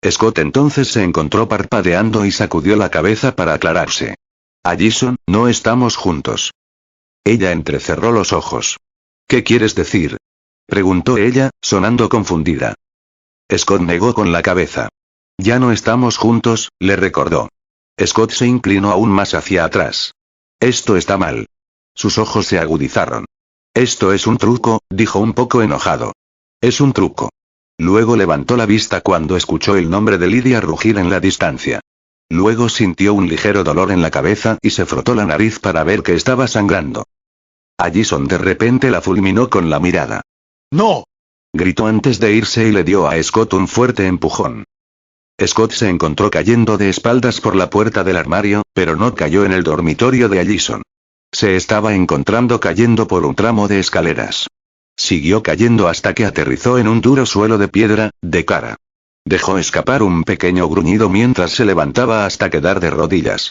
Scott entonces se encontró parpadeando y sacudió la cabeza para aclararse. «Allison, no estamos juntos». Ella entrecerró los ojos. «¿Qué quieres decir?», preguntó ella, sonando confundida. Scott negó con la cabeza. «Ya no estamos juntos», le recordó. Scott se inclinó aún más hacia atrás. «Esto está mal». Sus ojos se agudizaron. «Esto es un truco», dijo un poco enojado. «Es un truco». Luego levantó la vista cuando escuchó el nombre de Lydia rugir en la distancia. Luego sintió un ligero dolor en la cabeza y se frotó la nariz para ver que estaba sangrando. Allison de repente la fulminó con la mirada. «¡No!», gritó antes de irse y le dio a Scott un fuerte empujón. Scott se encontró cayendo de espaldas por la puerta del armario, pero no cayó en el dormitorio de Allison. Se estaba encontrando cayendo por un tramo de escaleras. Siguió cayendo hasta que aterrizó en un duro suelo de piedra, de cara. Dejó escapar un pequeño gruñido mientras se levantaba hasta quedar de rodillas.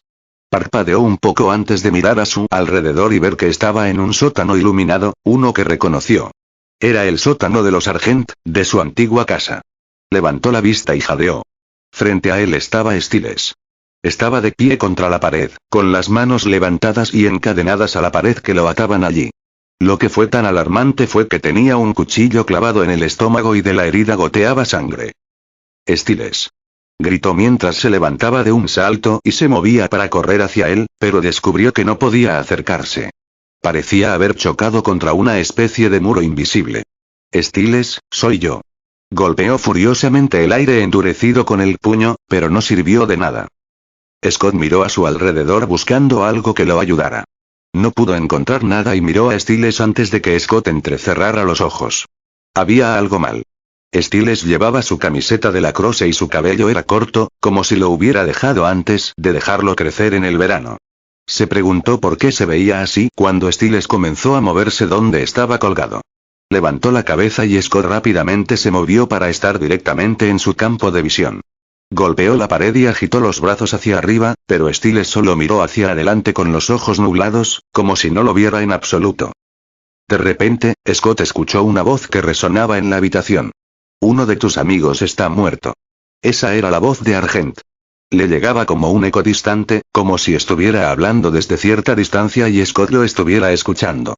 Parpadeó un poco antes de mirar a su alrededor y ver que estaba en un sótano iluminado, uno que reconoció. Era el sótano de los Argent, de su antigua casa. Levantó la vista y jadeó. Frente a él estaba Styles. Estaba de pie contra la pared, con las manos levantadas y encadenadas a la pared que lo ataban allí. Lo que fue tan alarmante fue que tenía un cuchillo clavado en el estómago y de la herida goteaba sangre. «Styles», gritó mientras se levantaba de un salto y se movía para correr hacia él, pero descubrió que no podía acercarse. Parecía haber chocado contra una especie de muro invisible. Stiles, soy yo. Golpeó furiosamente el aire endurecido con el puño, pero no sirvió de nada. Scott miró a su alrededor buscando algo que lo ayudara. No pudo encontrar nada y miró a Stiles antes de que Scott entrecerrara los ojos. Había algo mal. Stiles llevaba su camiseta de lacrosse y su cabello era corto, como si lo hubiera dejado antes de dejarlo crecer en el verano. Se preguntó por qué se veía así cuando Stiles comenzó a moverse donde estaba colgado. Levantó la cabeza y Scott rápidamente se movió para estar directamente en su campo de visión. Golpeó la pared y agitó los brazos hacia arriba, pero Stiles solo miró hacia adelante con los ojos nublados, como si no lo viera en absoluto. De repente, Scott escuchó una voz que resonaba en la habitación. Uno de tus amigos está muerto. Esa era la voz de Argent. Le llegaba como un eco distante, como si estuviera hablando desde cierta distancia y Scott lo estuviera escuchando.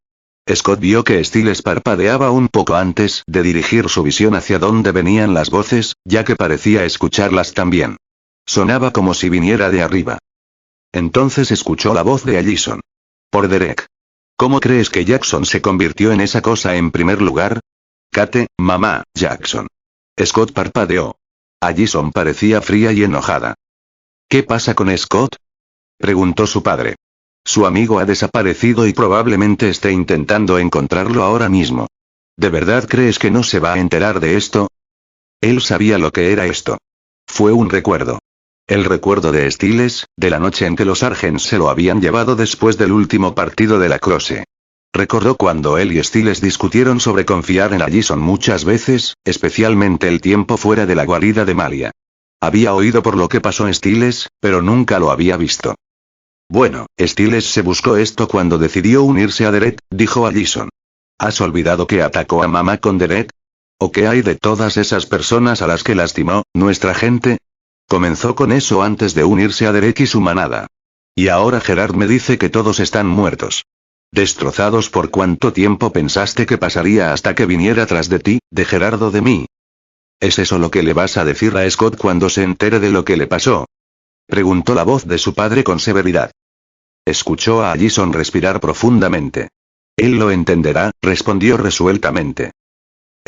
Scott vio que Stiles parpadeaba un poco antes de dirigir su visión hacia donde venían las voces, ya que parecía escucharlas también. Sonaba como si viniera de arriba. Entonces escuchó la voz de Allison. Por Derek. ¿Cómo crees que Jackson se convirtió en esa cosa en primer lugar? Kate, mamá, Jackson. Scott parpadeó. Allison parecía fría y enojada. ¿Qué pasa con Scott? Preguntó su padre. Su amigo ha desaparecido y probablemente esté intentando encontrarlo ahora mismo. ¿De verdad crees que no se va a enterar de esto? Él sabía lo que era esto. Fue un recuerdo. El recuerdo de Stiles, de la noche en que los Sargents se lo habían llevado después del último partido de lacrosse. Recordó cuando él y Stiles discutieron sobre confiar en Allison muchas veces, especialmente el tiempo fuera de la guarida de Malia. Había oído por lo que pasó Stiles, pero nunca lo había visto. Bueno, Stiles se buscó esto cuando decidió unirse a Derek, dijo Allison. ¿Has olvidado que atacó a mamá con Derek? ¿O qué hay de todas esas personas a las que lastimó, nuestra gente? Comenzó con eso antes de unirse a Derek y su manada. Y ahora Gerard me dice que todos están muertos. ¿Destrozados por cuánto tiempo pensaste que pasaría hasta que viniera tras de ti, de Gerardo de mí? ¿Es eso lo que le vas a decir a Scott cuando se entere de lo que le pasó? Preguntó la voz de su padre con severidad. Escuchó a Allison respirar profundamente. Él lo entenderá, respondió resueltamente.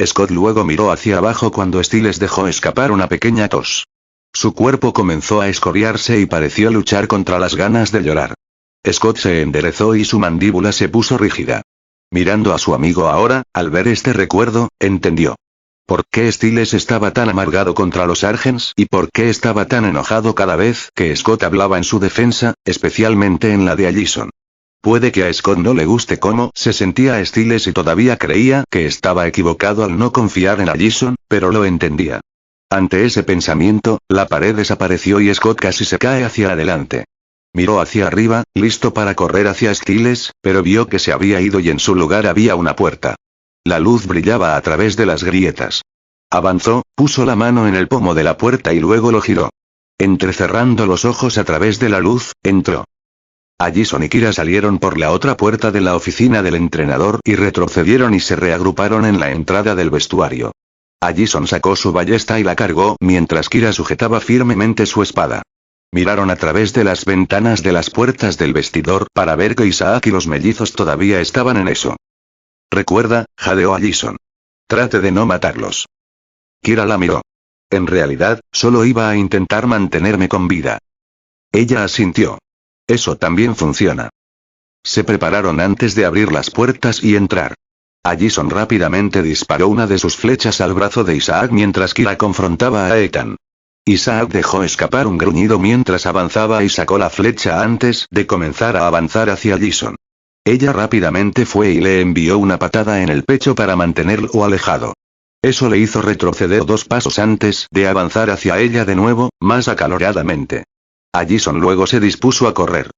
Scott luego miró hacia abajo cuando Stiles dejó escapar una pequeña tos. Su cuerpo comenzó a escoriarse y pareció luchar contra las ganas de llorar. Scott se enderezó y su mandíbula se puso rígida. Mirando a su amigo ahora, al ver este recuerdo, entendió. ¿Por qué Stiles estaba tan amargado contra los Sargents y por qué estaba tan enojado cada vez que Scott hablaba en su defensa, especialmente en la de Allison? Puede que a Scott no le guste cómo se sentía Stiles y todavía creía que estaba equivocado al no confiar en Allison, pero lo entendía. Ante ese pensamiento, la pared desapareció y Scott casi se cae hacia adelante. Miró hacia arriba, listo para correr hacia Stiles, pero vio que se había ido y en su lugar había una puerta. La luz brillaba a través de las grietas. Avanzó, puso la mano en el pomo de la puerta y luego lo giró. Entrecerrando los ojos a través de la luz, entró. Allison y Kira salieron por la otra puerta de la oficina del entrenador y retrocedieron y se reagruparon en la entrada del vestuario. Allison sacó su ballesta y la cargó mientras Kira sujetaba firmemente su espada. Miraron a través de las ventanas de las puertas del vestidor para ver que Isaac y los mellizos todavía estaban en eso. Recuerda, jadeó Allison. Trate de no matarlos. Kira la miró. En realidad, solo iba a intentar mantenerme con vida. Ella asintió. Eso también funciona. Se prepararon antes de abrir las puertas y entrar. Allison rápidamente disparó una de sus flechas al brazo de Isaac mientras Kira confrontaba a Ethan. Isaac dejó escapar un gruñido mientras avanzaba y sacó la flecha antes de comenzar a avanzar hacia Allison. Ella rápidamente fue y le envió una patada en el pecho para mantenerlo alejado. Eso le hizo retroceder 2 pasos antes de avanzar hacia ella de nuevo, más acaloradamente. Allison luego se dispuso a correr.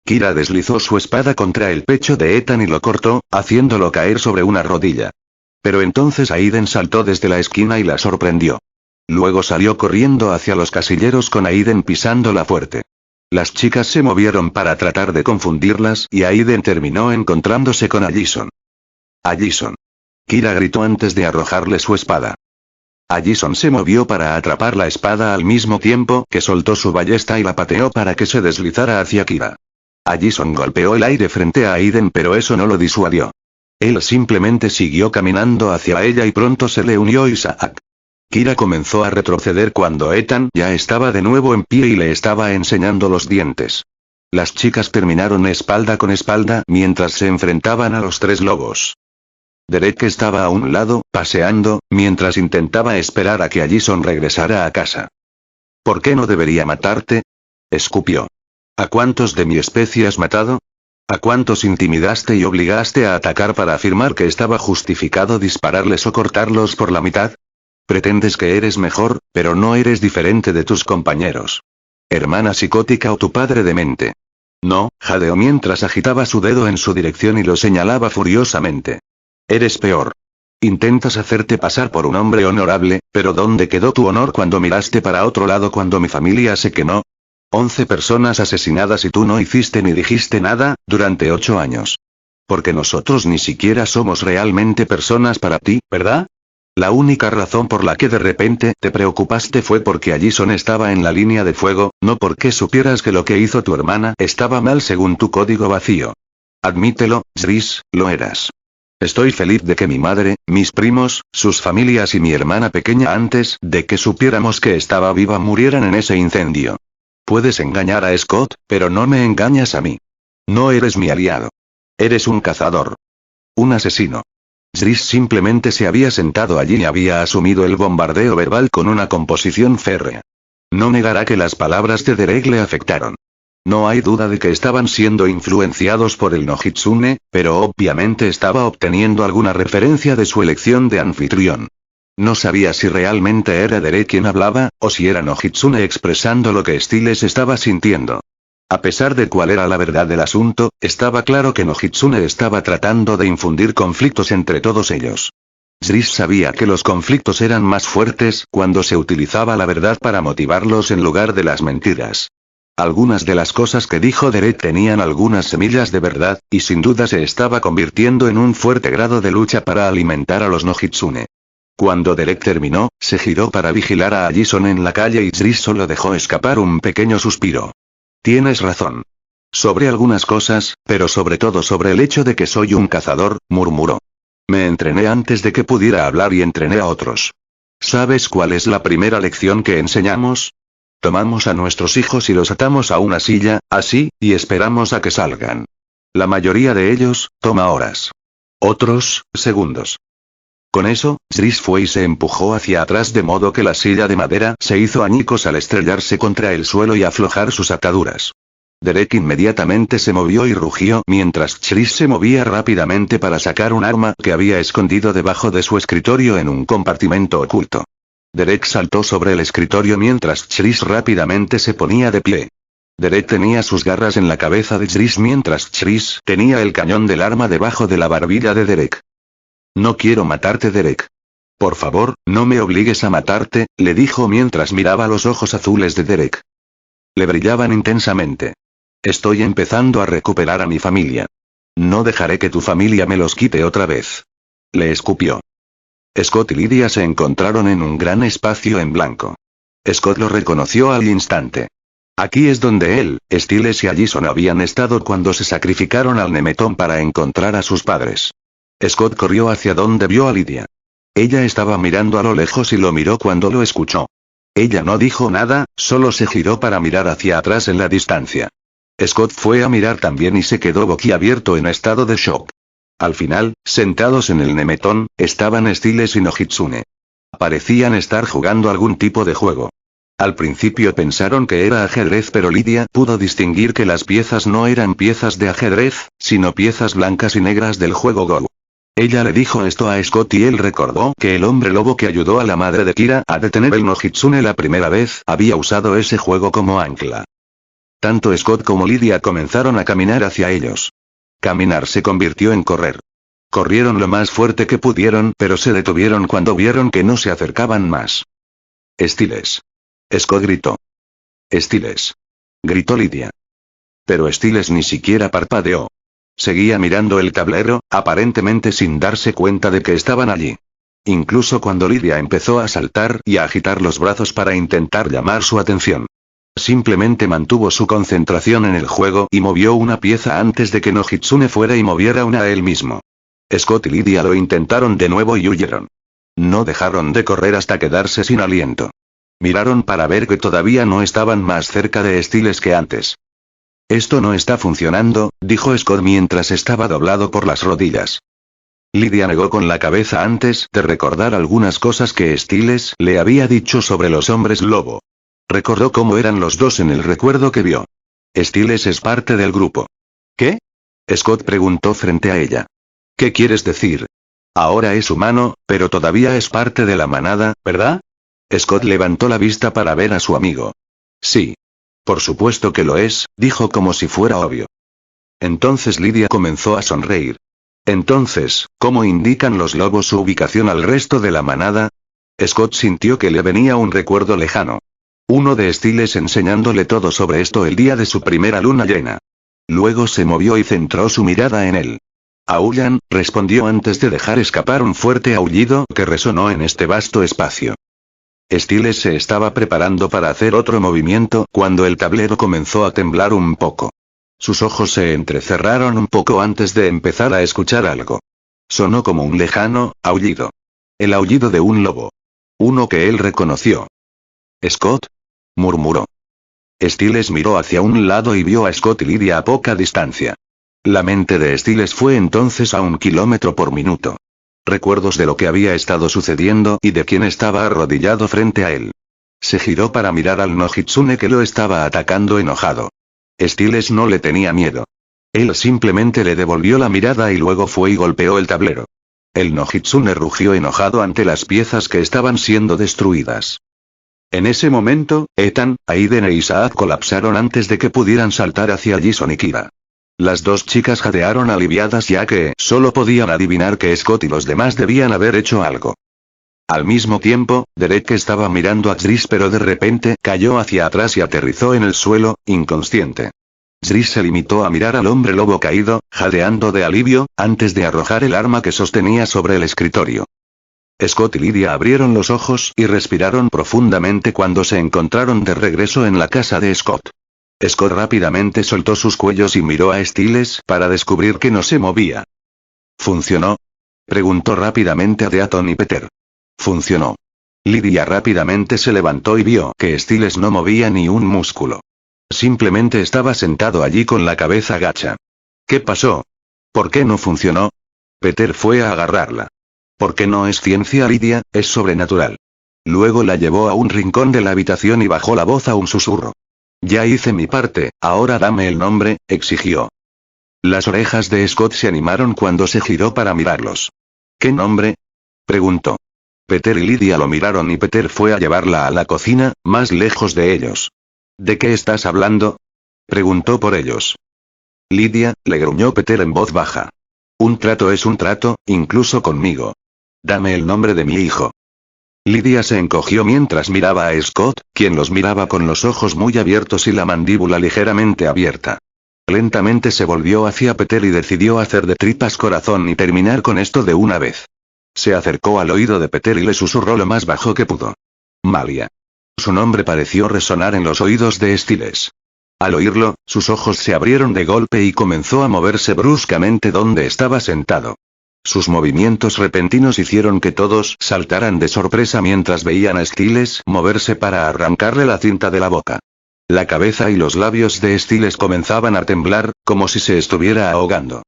Kira deslizó su espada contra el pecho de Ethan y lo cortó, haciéndolo caer sobre una rodilla. Pero entonces Aiden saltó desde la esquina y la sorprendió. Luego salió corriendo hacia los casilleros con Aiden pisándola fuerte. Las chicas se movieron para tratar de confundirlas y Aiden terminó encontrándose con Allison. Allison. Kira gritó antes de arrojarle su espada. Allison se movió para atrapar la espada al mismo tiempo que soltó su ballesta y la pateó para que se deslizara hacia Kira. Jason golpeó el aire frente a Aiden, pero eso no lo disuadió. Él simplemente siguió caminando hacia ella y pronto se le unió Isaac. Kira comenzó a retroceder cuando Ethan ya estaba de nuevo en pie y le estaba enseñando los dientes. Las chicas terminaron espalda con espalda mientras se enfrentaban a los tres lobos. Derek estaba a un lado, paseando, mientras intentaba esperar a que Jason regresara a casa. ¿Por qué no debería matarte? Escupió. ¿A cuántos de mi especie has matado? ¿A cuántos intimidaste y obligaste a atacar para afirmar que estaba justificado dispararles o cortarlos por la mitad? Pretendes que eres mejor, pero no eres diferente de tus compañeros. Hermana psicótica o tu padre demente. No, jadeó mientras agitaba su dedo en su dirección y lo señalaba furiosamente. Eres peor. Intentas hacerte pasar por un hombre honorable, pero ¿dónde quedó tu honor cuando miraste para otro lado cuando mi familia se quemó? 11 personas asesinadas y tú no hiciste ni dijiste nada, durante 8 años. Porque nosotros ni siquiera somos realmente personas para ti, ¿verdad? La única razón por la que de repente te preocupaste fue porque Jason estaba en la línea de fuego, no porque supieras que lo que hizo tu hermana estaba mal según tu código vacío. Admítelo, Chris, lo eras. Estoy feliz de que mi madre, mis primos, sus familias y mi hermana pequeña antes de que supiéramos que estaba viva murieran en ese incendio. Puedes engañar a Scott, pero no me engañas a mí. No eres mi aliado. Eres un cazador. Un asesino. Chris simplemente se había sentado allí y había asumido el bombardeo verbal con una composición férrea. No negará que las palabras de Derek le afectaron. No hay duda de que estaban siendo influenciados por el Nojitsune, pero obviamente estaba obteniendo alguna referencia de su elección de anfitrión. No sabía si realmente era Derek quien hablaba, o si era Nojitsune expresando lo que Stiles estaba sintiendo. A pesar de cuál era la verdad del asunto, estaba claro que Nojitsune estaba tratando de infundir conflictos entre todos ellos. Chris sabía que los conflictos eran más fuertes cuando se utilizaba la verdad para motivarlos en lugar de las mentiras. Algunas de las cosas que dijo Derek tenían algunas semillas de verdad, y sin duda se estaba convirtiendo en un fuerte grado de lucha para alimentar a los Nojitsune. Cuando Derek terminó, se giró para vigilar a Jason en la calle y Chris solo dejó escapar un pequeño suspiro. Tienes razón. Sobre algunas cosas, pero sobre todo sobre el hecho de que soy un cazador, murmuró. Me entrené antes de que pudiera hablar y entrené a otros. ¿Sabes cuál es la primera lección que enseñamos? Tomamos a nuestros hijos y los atamos a una silla, así, y esperamos a que salgan. La mayoría de ellos, toma horas. Otros, segundos. Con eso, Chris fue y se empujó hacia atrás de modo que la silla de madera se hizo añicos al estrellarse contra el suelo y aflojar sus ataduras. Derek inmediatamente se movió y rugió mientras Chris se movía rápidamente para sacar un arma que había escondido debajo de su escritorio en un compartimento oculto. Derek saltó sobre el escritorio mientras Chris rápidamente se ponía de pie. Derek tenía sus garras en la cabeza de Chris mientras Chris tenía el cañón del arma debajo de la barbilla de Derek. No quiero matarte, Derek. Por favor, no me obligues a matarte, le dijo mientras miraba los ojos azules de Derek. Le brillaban intensamente. Estoy empezando a recuperar a mi familia. No dejaré que tu familia me los quite otra vez. Le escupió. Scott y Lydia se encontraron en un gran espacio en blanco. Scott lo reconoció al instante. Aquí es donde él, Stiles y Jason habían estado cuando se sacrificaron al Nemeton para encontrar a sus padres. Scott corrió hacia donde vio a Lydia. Ella estaba mirando a lo lejos y lo miró cuando lo escuchó. Ella no dijo nada, solo se giró para mirar hacia atrás en la distancia. Scott fue a mirar también y se quedó boquiabierto en estado de shock. Al final, sentados en el Nemeton, estaban Stiles y Nojitsune. Parecían estar jugando algún tipo de juego. Al principio pensaron que era ajedrez, pero Lydia pudo distinguir que las piezas no eran piezas de ajedrez, sino piezas blancas y negras del juego Go. Ella le dijo esto a Scott y él recordó que el hombre lobo que ayudó a la madre de Kira a detener el Nojitsune la primera vez había usado ese juego como ancla. Tanto Scott como Lydia comenzaron a caminar hacia ellos. Caminar se convirtió en correr. Corrieron lo más fuerte que pudieron, pero se detuvieron cuando vieron que no se acercaban más. Stiles. Scott gritó. Stiles. Gritó Lydia. Pero Stiles ni siquiera parpadeó. Seguía mirando el tablero, aparentemente sin darse cuenta de que estaban allí. Incluso cuando Lydia empezó a saltar y a agitar los brazos para intentar llamar su atención. Simplemente mantuvo su concentración en el juego y movió una pieza antes de que Nojitsune fuera y moviera una a él mismo. Scott y Lydia lo intentaron de nuevo y huyeron. No dejaron de correr hasta quedarse sin aliento. Miraron para ver que todavía no estaban más cerca de Styles que antes. Esto no está funcionando, dijo Scott mientras estaba doblado por las rodillas. Lydia negó con la cabeza antes de recordar algunas cosas que Styles le había dicho sobre los hombres lobo. Recordó cómo eran los dos en el recuerdo que vio. Styles es parte del grupo. ¿Qué? Scott preguntó frente a ella. ¿Qué quieres decir? Ahora es humano, pero todavía es parte de la manada, ¿verdad? Scott levantó la vista para ver a su amigo. Sí. Por supuesto que lo es, dijo como si fuera obvio. Entonces Lydia comenzó a sonreír. Entonces, ¿cómo indican los lobos su ubicación al resto de la manada? Scott sintió que le venía un recuerdo lejano. Uno de Styles enseñándole todo sobre esto el día de su primera luna llena. Luego se movió y centró su mirada en él. Aullan, respondió antes de dejar escapar un fuerte aullido que resonó en este vasto espacio. Styles se estaba preparando para hacer otro movimiento cuando el tablero comenzó a temblar un poco. Sus ojos se entrecerraron un poco antes de empezar a escuchar algo. Sonó como un lejano aullido. El aullido de un lobo. Uno que él reconoció. «¿Scott?», murmuró. Styles miró hacia un lado y vio a Scott y Lydia a poca distancia. La mente de Styles fue entonces a 1 kilómetro por minuto. Recuerdos de lo que había estado sucediendo y de quién estaba arrodillado frente a él. Se giró para mirar al Nojitsune que lo estaba atacando enojado. Styles no le tenía miedo. Él simplemente le devolvió la mirada y luego fue y golpeó el tablero. El Nojitsune rugió enojado ante las piezas que estaban siendo destruidas. En ese momento, Ethan, Aiden e Isaac colapsaron antes de que pudieran saltar hacia Jason y Kira. Las dos chicas jadearon aliviadas ya que solo podían adivinar que Scott y los demás debían haber hecho algo. Al mismo tiempo, Derek estaba mirando a Zris pero de repente cayó hacia atrás y aterrizó en el suelo, inconsciente. Zris se limitó a mirar al hombre lobo caído, jadeando de alivio, antes de arrojar el arma que sostenía sobre el escritorio. Scott y Lydia abrieron los ojos y respiraron profundamente cuando se encontraron de regreso en la casa de Scott. Scott rápidamente soltó sus cuellos y miró a Styles para descubrir que no se movía. ¿Funcionó?, preguntó rápidamente a Deaton y Peter. Funcionó. Lydia rápidamente se levantó y vio que Styles no movía ni un músculo. Simplemente estaba sentado allí con la cabeza gacha. ¿Qué pasó? ¿Por qué no funcionó? Peter fue a agarrarla. ¿Por qué no es ciencia, Lydia? Es sobrenatural. Luego la llevó a un rincón de la habitación y bajó la voz a un susurro. Ya hice mi parte, ahora dame el nombre, exigió. Las orejas de Scott se animaron cuando se giró para mirarlos. ¿Qué nombre?, preguntó. Peter y Lydia lo miraron y Peter fue a llevarla a la cocina, más lejos de ellos. ¿De qué estás hablando?, preguntó por ellos. Lydia, le gruñó Peter en voz baja. Un trato es un trato, incluso conmigo. Dame el nombre de mi hijo. Lydia se encogió mientras miraba a Scott, quien los miraba con los ojos muy abiertos y la mandíbula ligeramente abierta. Lentamente se volvió hacia Peter y decidió hacer de tripas corazón y terminar con esto de una vez. Se acercó al oído de Peter y le susurró lo más bajo que pudo. Malia. Su nombre pareció resonar en los oídos de Styles. Al oírlo, sus ojos se abrieron de golpe y comenzó a moverse bruscamente donde estaba sentado. Sus movimientos repentinos hicieron que todos saltaran de sorpresa mientras veían a Styles moverse para arrancarle la cinta de la boca. La cabeza y los labios de Styles comenzaban a temblar, como si se estuviera ahogando.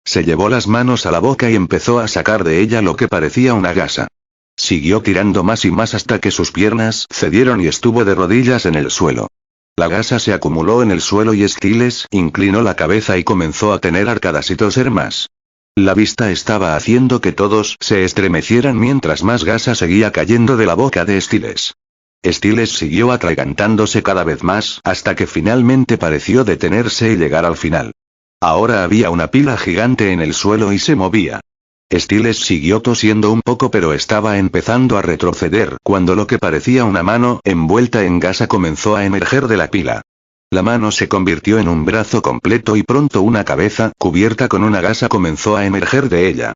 Se llevó las manos a la boca y empezó a sacar de ella lo que parecía una gasa. Siguió tirando más y más hasta que sus piernas cedieron y estuvo de rodillas en el suelo. La gasa se acumuló en el suelo y Styles inclinó la cabeza y comenzó a tener arcadas y toser más. La vista estaba haciendo que todos se estremecieran mientras más gasa seguía cayendo de la boca de Styles. Styles siguió atragantándose cada vez más hasta que finalmente pareció detenerse y llegar al final. Ahora había una pila gigante en el suelo y se movía. Styles siguió tosiendo un poco pero estaba empezando a retroceder cuando lo que parecía una mano envuelta en gasa comenzó a emerger de la pila. La mano se convirtió en un brazo completo y pronto una cabeza cubierta con una gasa comenzó a emerger de ella.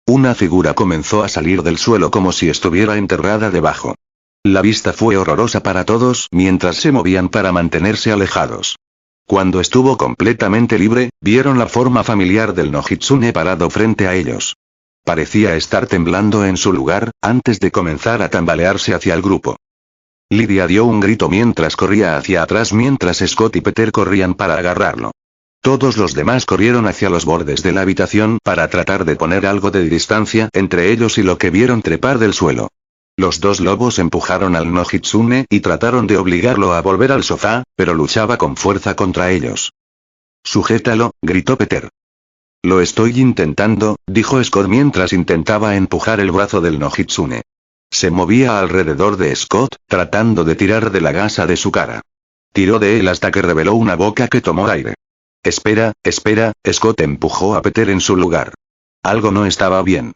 Una figura comenzó a salir del suelo como si estuviera enterrada debajo. La vista fue horrorosa para todos mientras se movían para mantenerse alejados. Cuando estuvo completamente libre, vieron la forma familiar del Nojitsune parado frente a ellos. Parecía estar temblando en su lugar, antes de comenzar a tambalearse hacia el grupo. Lydia dio un grito mientras corría hacia atrás mientras Scott y Peter corrían para agarrarlo. Todos los demás corrieron hacia los bordes de la habitación para tratar de poner algo de distancia entre ellos y lo que vieron trepar del suelo. Los dos lobos empujaron al Nojitsune y trataron de obligarlo a volver al sofá, pero luchaba con fuerza contra ellos. «Sujétalo», gritó Peter. «Lo estoy intentando», dijo Scott mientras intentaba empujar el brazo del Nojitsune. Se movía alrededor de Scott, tratando de tirar de la gasa de su cara. Tiró de él hasta que reveló una boca que tomó aire. «Espera, espera», Scott empujó a Peter en su lugar. Algo no estaba bien.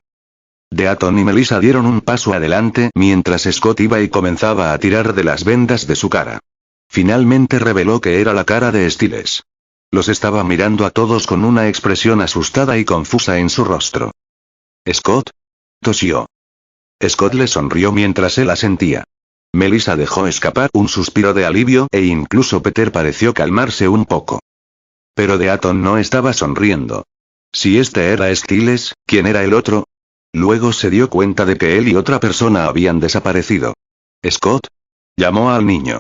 Deaton y Melissa dieron un paso adelante mientras Scott iba y comenzaba a tirar de las vendas de su cara. Finalmente reveló que era la cara de Stiles. Los estaba mirando a todos con una expresión asustada y confusa en su rostro. «¿Scott?», tosió. Scott le sonrió mientras él asentía. Melissa dejó escapar un suspiro de alivio e incluso Peter pareció calmarse un poco. Pero Deaton no estaba sonriendo. Si este era Stiles, ¿quién era el otro? Luego se dio cuenta de que él y otra persona habían desaparecido. «¿Scott?», llamó al niño.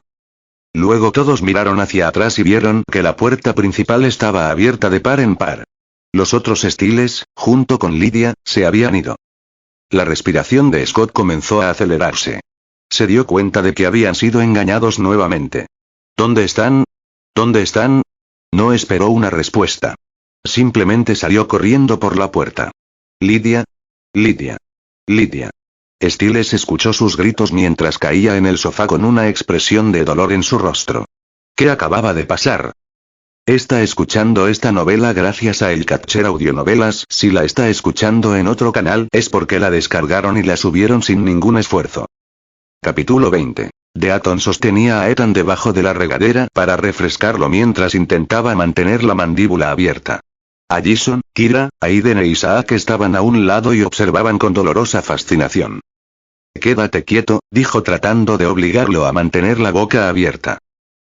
Luego todos miraron hacia atrás y vieron que la puerta principal estaba abierta de par en par. Los otros Stiles, junto con Lydia, se habían ido. La respiración de Scott comenzó a acelerarse. Se dio cuenta de que habían sido engañados nuevamente. «¿Dónde están? ¿Dónde están?». No esperó una respuesta. Simplemente salió corriendo por la puerta. «Lydia. Lydia. Lydia». Stiles escuchó sus gritos mientras caía en el sofá con una expresión de dolor en su rostro. ¿Qué acababa de pasar? Está escuchando esta novela gracias a El Catcher Audionovelas. Si la está escuchando en otro canal es porque la descargaron y la subieron sin ningún esfuerzo. Capítulo 20. Deaton sostenía a Ethan debajo de la regadera para refrescarlo mientras intentaba mantener la mandíbula abierta. Allison, Kira, Aiden e Isaac estaban a un lado y observaban con dolorosa fascinación. «Quédate quieto», dijo tratando de obligarlo a mantener la boca abierta.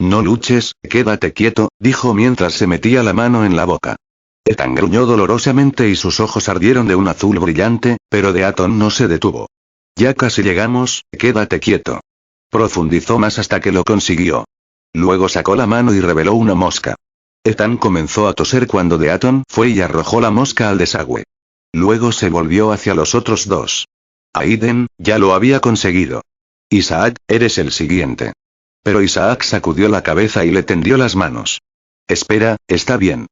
«No luches, quédate quieto», dijo mientras se metía la mano en la boca. Ethan gruñó dolorosamente y sus ojos ardieron de un azul brillante, pero Deaton no se detuvo. «Ya casi llegamos, quédate quieto». Profundizó más hasta que lo consiguió. Luego sacó la mano y reveló una mosca. Ethan comenzó a toser cuando Deaton fue y arrojó la mosca al desagüe. Luego se volvió hacia los otros dos. «Aiden, ya lo había conseguido. Isaac, eres el siguiente». Pero Isaac sacudió la cabeza y le tendió las manos. «Espera, está bien».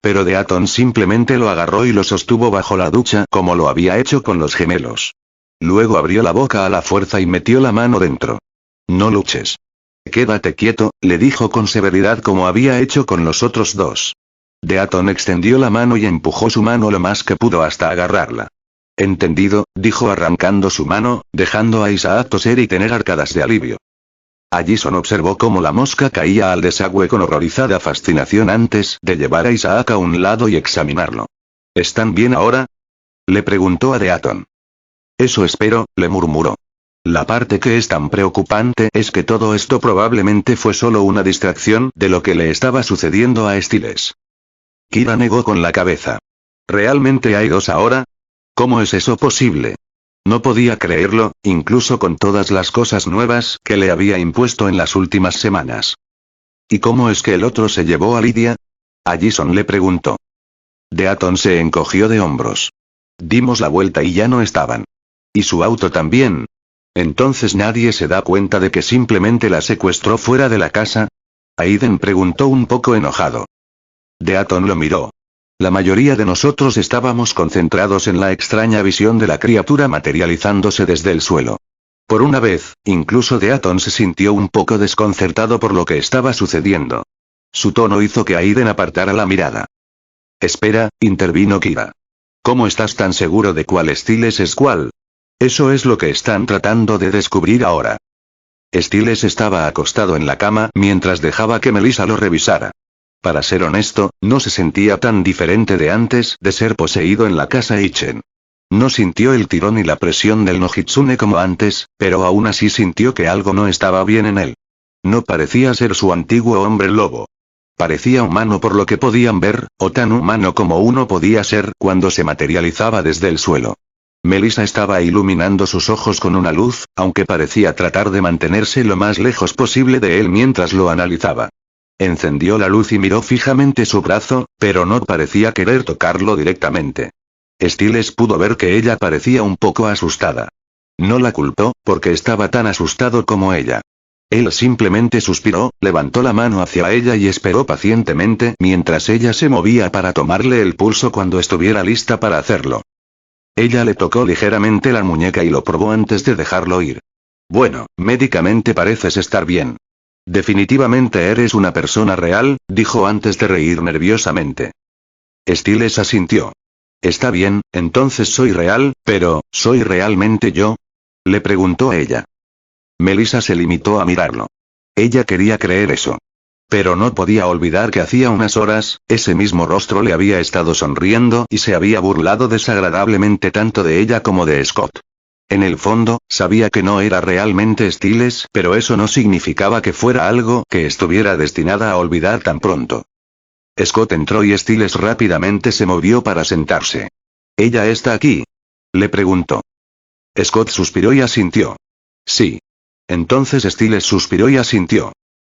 Pero Deaton simplemente lo agarró y lo sostuvo bajo la ducha como lo había hecho con los gemelos. Luego abrió la boca a la fuerza y metió la mano dentro. «No luches. Quédate quieto», le dijo con severidad como había hecho con los otros dos. Deaton extendió la mano y empujó su mano lo más que pudo hasta agarrarla. «Entendido», dijo arrancando su mano, dejando a Isaac toser y tener arcadas de alivio. Allison observó cómo la mosca caía al desagüe con horrorizada fascinación antes de llevar a Isaac a un lado y examinarlo. «¿Están bien ahora?», le preguntó a Deaton. «Eso espero», le murmuró. «La parte que es tan preocupante es que todo esto probablemente fue solo una distracción de lo que le estaba sucediendo a Stiles». Kira negó con la cabeza. «¿Realmente hay dos ahora? ¿Cómo es eso posible?». No podía creerlo, incluso con todas las cosas nuevas que le había impuesto en las últimas semanas. «¿Y cómo es que el otro se llevó a Lydia?», Allison le preguntó. Deaton se encogió de hombros. «Dimos la vuelta y ya no estaban. ¿Y su auto también? ¿Entonces nadie se da cuenta de que simplemente la secuestró fuera de la casa?», Aiden preguntó un poco enojado. Deaton lo miró. La mayoría de nosotros estábamos concentrados en la extraña visión de la criatura materializándose desde el suelo. Por una vez, incluso Deaton se sintió un poco desconcertado por lo que estaba sucediendo. Su tono hizo que Aiden apartara la mirada. «Espera», intervino Kira. «¿Cómo estás tan seguro de cuál Stiles es cuál? Eso es lo que están tratando de descubrir ahora». Stiles estaba acostado en la cama mientras dejaba que Melissa lo revisara. Para ser honesto, no se sentía tan diferente de antes de ser poseído en la casa Ichen. No sintió el tirón y la presión del Nojitsune como antes, pero aún así sintió que algo no estaba bien en él. No parecía ser su antiguo hombre lobo. Parecía humano por lo que podían ver, o tan humano como uno podía ser cuando se materializaba desde el suelo. Melissa estaba iluminando sus ojos con una luz, aunque parecía tratar de mantenerse lo más lejos posible de él mientras lo analizaba. Encendió la luz y miró fijamente su brazo, pero no parecía querer tocarlo directamente. Stiles pudo ver que ella parecía un poco asustada. No la culpó, porque estaba tan asustado como ella. Él simplemente suspiró, levantó la mano hacia ella y esperó pacientemente mientras ella se movía para tomarle el pulso cuando estuviera lista para hacerlo. Ella le tocó ligeramente la muñeca y lo probó antes de dejarlo ir. Bueno, médicamente pareces estar bien. Definitivamente eres una persona real, dijo antes de reír nerviosamente. Stiles asintió. Está bien, entonces soy real, pero, ¿soy realmente yo? Le preguntó ella. Melissa se limitó a mirarlo. Ella quería creer eso. Pero no podía olvidar que hacía unas horas, ese mismo rostro le había estado sonriendo y se había burlado desagradablemente tanto de ella como de Scott. En el fondo, sabía que no era realmente Stiles, pero eso no significaba que fuera algo que estuviera destinada a olvidar tan pronto. Scott entró y Stiles rápidamente se movió para sentarse. ¿Ella está aquí?, le preguntó. Scott suspiró y asintió. Sí. Entonces Stiles suspiró y asintió.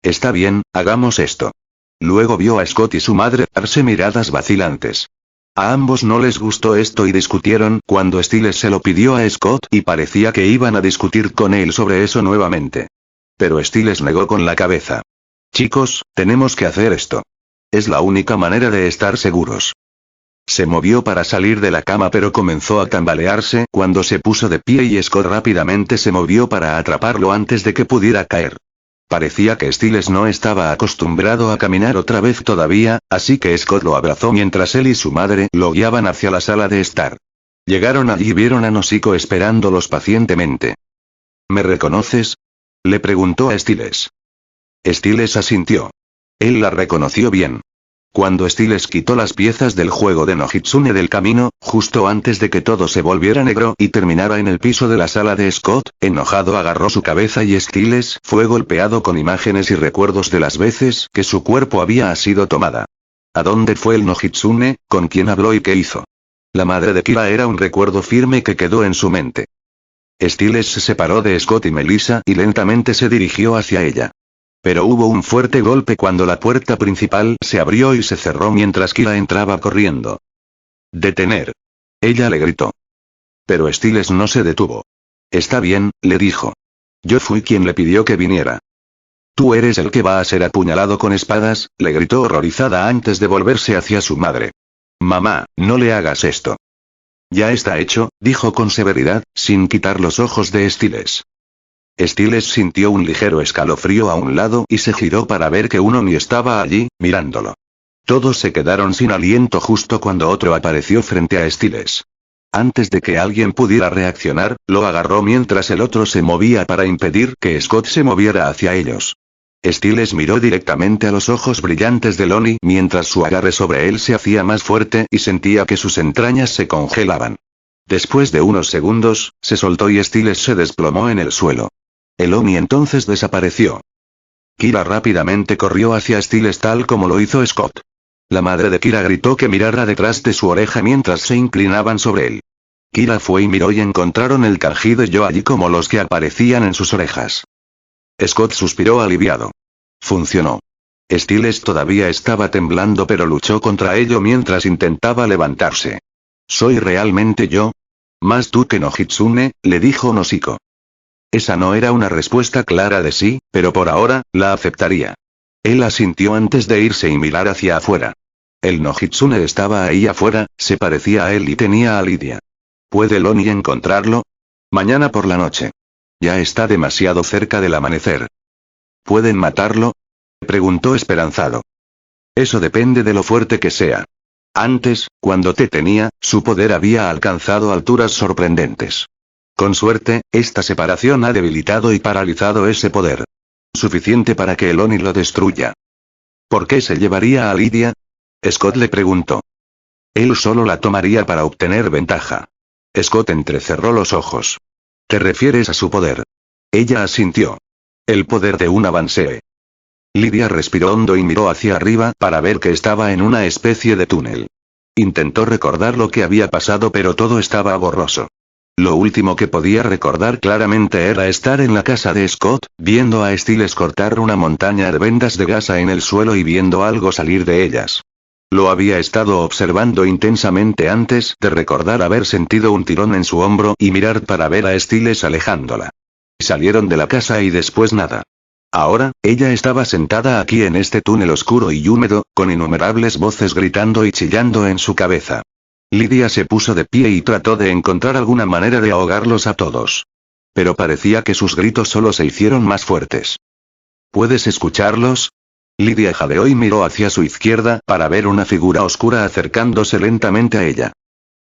Está bien, hagamos esto. Luego vio a Scott y su madre darse miradas vacilantes. A ambos no les gustó esto y discutieron cuando Stiles se lo pidió a Scott y parecía que iban a discutir con él sobre eso nuevamente. Pero Stiles negó con la cabeza. Chicos, tenemos que hacer esto. Es la única manera de estar seguros. Se movió para salir de la cama pero comenzó a tambalearse cuando se puso de pie y Scott rápidamente se movió para atraparlo antes de que pudiera caer. Parecía que Stiles no estaba acostumbrado a caminar otra vez todavía, así que Scott lo abrazó mientras él y su madre lo guiaban hacia la sala de estar. Llegaron allí y vieron a Noshiko esperándolos pacientemente. ¿Me reconoces?, le preguntó a Stiles. Stiles asintió. Él la reconoció bien. Cuando Stiles quitó las piezas del juego de Nojitsune del camino, justo antes de que todo se volviera negro y terminara en el piso de la sala de Scott, enojado agarró su cabeza y Stiles fue golpeado con imágenes y recuerdos de las veces que su cuerpo había sido tomada. ¿A dónde fue el Nojitsune? ¿Con quién habló y qué hizo? La madre de Kira era un recuerdo firme que quedó en su mente. Stiles se separó de Scott y Melissa y lentamente se dirigió hacia ella. Pero hubo un fuerte golpe cuando la puerta principal se abrió y se cerró mientras Kira entraba corriendo. «¡Detener!», ella le gritó. Pero Stiles no se detuvo. «Está bien», le dijo. «Yo fui quien le pidió que viniera». «Tú eres el que va a ser apuñalado con espadas», le gritó horrorizada antes de volverse hacia su madre. «Mamá, no le hagas esto». «Ya está hecho», dijo con severidad, sin quitar los ojos de Stiles. Stiles sintió un ligero escalofrío a un lado y se giró para ver que uno ni estaba allí, mirándolo. Todos se quedaron sin aliento justo cuando otro apareció frente a Stiles. Antes de que alguien pudiera reaccionar, lo agarró mientras el otro se movía para impedir que Scott se moviera hacia ellos. Stiles miró directamente a los ojos brillantes de Lonnie mientras su agarre sobre él se hacía más fuerte y sentía que sus entrañas se congelaban. Después de unos segundos, se soltó y Stiles se desplomó en el suelo. El Oni entonces desapareció. Kira rápidamente corrió hacia Stiles tal como lo hizo Scott. La madre de Kira gritó que mirara detrás de su oreja mientras se inclinaban sobre él. Kira fue y miró y encontraron el Kanji yo allí como los que aparecían en sus orejas. Scott suspiró aliviado. Funcionó. Stiles todavía estaba temblando pero luchó contra ello mientras intentaba levantarse. ¿Soy realmente yo? Más tú que Nojitsune, le dijo Noshiko. Esa no era una respuesta clara de sí, pero por ahora, la aceptaría. Él asintió antes de irse y mirar hacia afuera. El Nojitsune estaba ahí afuera, se parecía a él y tenía a Lidia. ¿Puede Lonnie encontrarlo? Mañana por la noche. Ya está demasiado cerca del amanecer. ¿Pueden matarlo?, preguntó esperanzado. Eso depende de lo fuerte que sea. Antes, cuando te tenía, su poder había alcanzado alturas sorprendentes. Con suerte, esta separación ha debilitado y paralizado ese poder. Suficiente para que el Oni lo destruya. ¿Por qué se llevaría a Lidia?, Scott le preguntó. Él solo la tomaría para obtener ventaja. Scott entrecerró los ojos. ¿Te refieres a su poder? Ella asintió. El poder de un avancee. Lydia respiró hondo y miró hacia arriba para ver que estaba en una especie de túnel. Intentó recordar lo que había pasado, pero todo estaba borroso. Lo último que podía recordar claramente era estar en la casa de Scott, viendo a Stiles cortar una montaña de vendas de gasa en el suelo y viendo algo salir de ellas. Lo había estado observando intensamente antes de recordar haber sentido un tirón en su hombro y mirar para ver a Stiles alejándola. Salieron de la casa y después nada. Ahora, ella estaba sentada aquí en este túnel oscuro y húmedo, con innumerables voces gritando y chillando en su cabeza. Lydia se puso de pie y trató de encontrar alguna manera de ahogarlos a todos. Pero parecía que sus gritos solo se hicieron más fuertes. ¿Puedes escucharlos? Lydia jadeó y miró hacia su izquierda para ver una figura oscura acercándose lentamente a ella.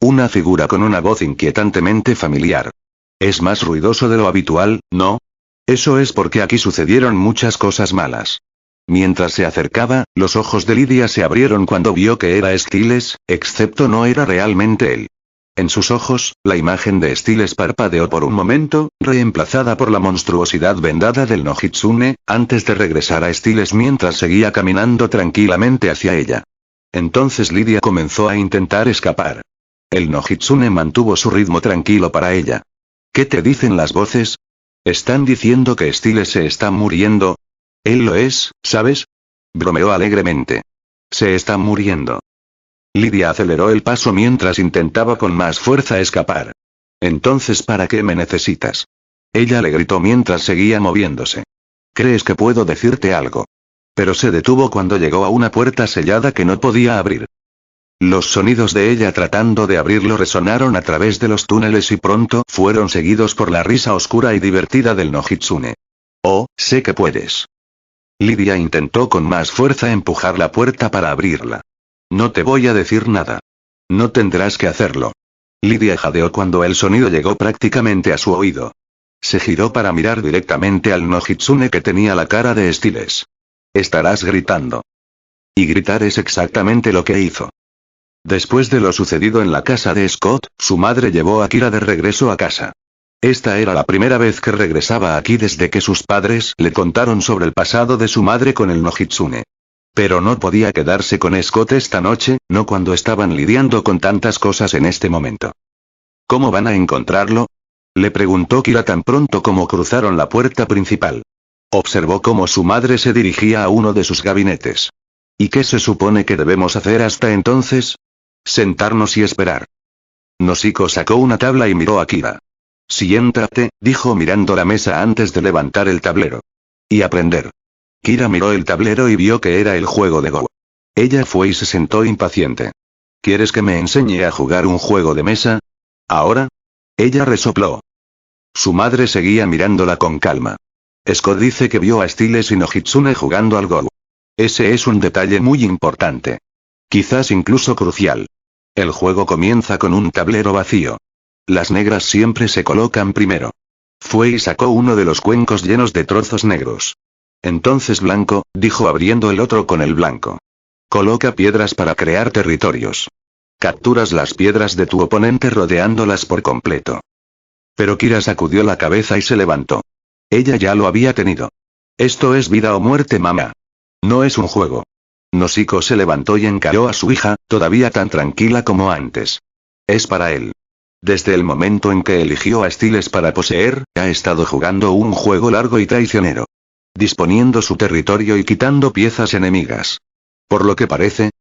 Una figura con una voz inquietantemente familiar. Es más ruidoso de lo habitual, ¿no? Eso es porque aquí sucedieron muchas cosas malas. Mientras se acercaba, los ojos de Lydia se abrieron cuando vio que era Stiles, excepto no era realmente él. En sus ojos, la imagen de Stiles parpadeó por un momento, reemplazada por la monstruosidad vendada del Nojitsune, antes de regresar a Stiles mientras seguía caminando tranquilamente hacia ella. Entonces Lydia comenzó a intentar escapar. El Nojitsune mantuvo su ritmo tranquilo para ella. ¿Qué te dicen las voces? ¿Están diciendo que Stiles se está muriendo? Él lo es, ¿sabes? Bromeó alegremente. Se está muriendo. Lydia aceleró el paso mientras intentaba con más fuerza escapar. Entonces, ¿para qué me necesitas? Ella le gritó mientras seguía moviéndose. ¿Crees que puedo decirte algo? Pero se detuvo cuando llegó a una puerta sellada que no podía abrir. Los sonidos de ella tratando de abrirlo resonaron a través de los túneles y pronto fueron seguidos por la risa oscura y divertida del Nojitsune. Oh, sé que puedes. Lydia intentó con más fuerza empujar la puerta para abrirla. No te voy a decir nada. No tendrás que hacerlo. Lydia jadeó cuando el sonido llegó prácticamente a su oído. Se giró para mirar directamente al Nojitsune que tenía la cara de Stiles. Estarás gritando. Y gritar es exactamente lo que hizo. Después de lo sucedido en la casa de Scott, su madre llevó a Kira de regreso a casa. Esta era la primera vez que regresaba aquí desde que sus padres le contaron sobre el pasado de su madre con el Nojitsune. Pero no podía quedarse con Scott esta noche, no cuando estaban lidiando con tantas cosas en este momento. ¿Cómo van a encontrarlo? Le preguntó Kira tan pronto como cruzaron la puerta principal. Observó cómo su madre se dirigía a uno de sus gabinetes. ¿Y qué se supone que debemos hacer hasta entonces? Sentarnos y esperar. Noshiko sacó una tabla y miró a Kira. Siéntate, dijo mirando la mesa antes de levantar el tablero. Y aprender. Kira miró el tablero y vio que era el juego de Go. Ella fue y se sentó impaciente. ¿Quieres que me enseñe a jugar un juego de mesa? ¿Ahora? Ella resopló. Su madre seguía mirándola con calma. Scott dice que vio a Stiles y Nojitsune jugando al Go. Ese es un detalle muy importante. Quizás incluso crucial. El juego comienza con un tablero vacío. Las negras siempre se colocan primero. Fue y sacó uno de los cuencos llenos de trozos negros. Entonces blanco, dijo abriendo el otro con el blanco. Coloca piedras para crear territorios. Capturas las piedras de tu oponente rodeándolas por completo. Pero Kira sacudió la cabeza y se levantó. Ella ya lo había tenido. Esto es vida o muerte, mamá. No es un juego. Noshiko se levantó y encaró a su hija, todavía tan tranquila como antes. Es para él. Desde el momento en que eligió a Stiles para poseer, ha estado jugando un juego largo y traicionero. Disponiendo su territorio y quitando piezas enemigas. Por lo que parece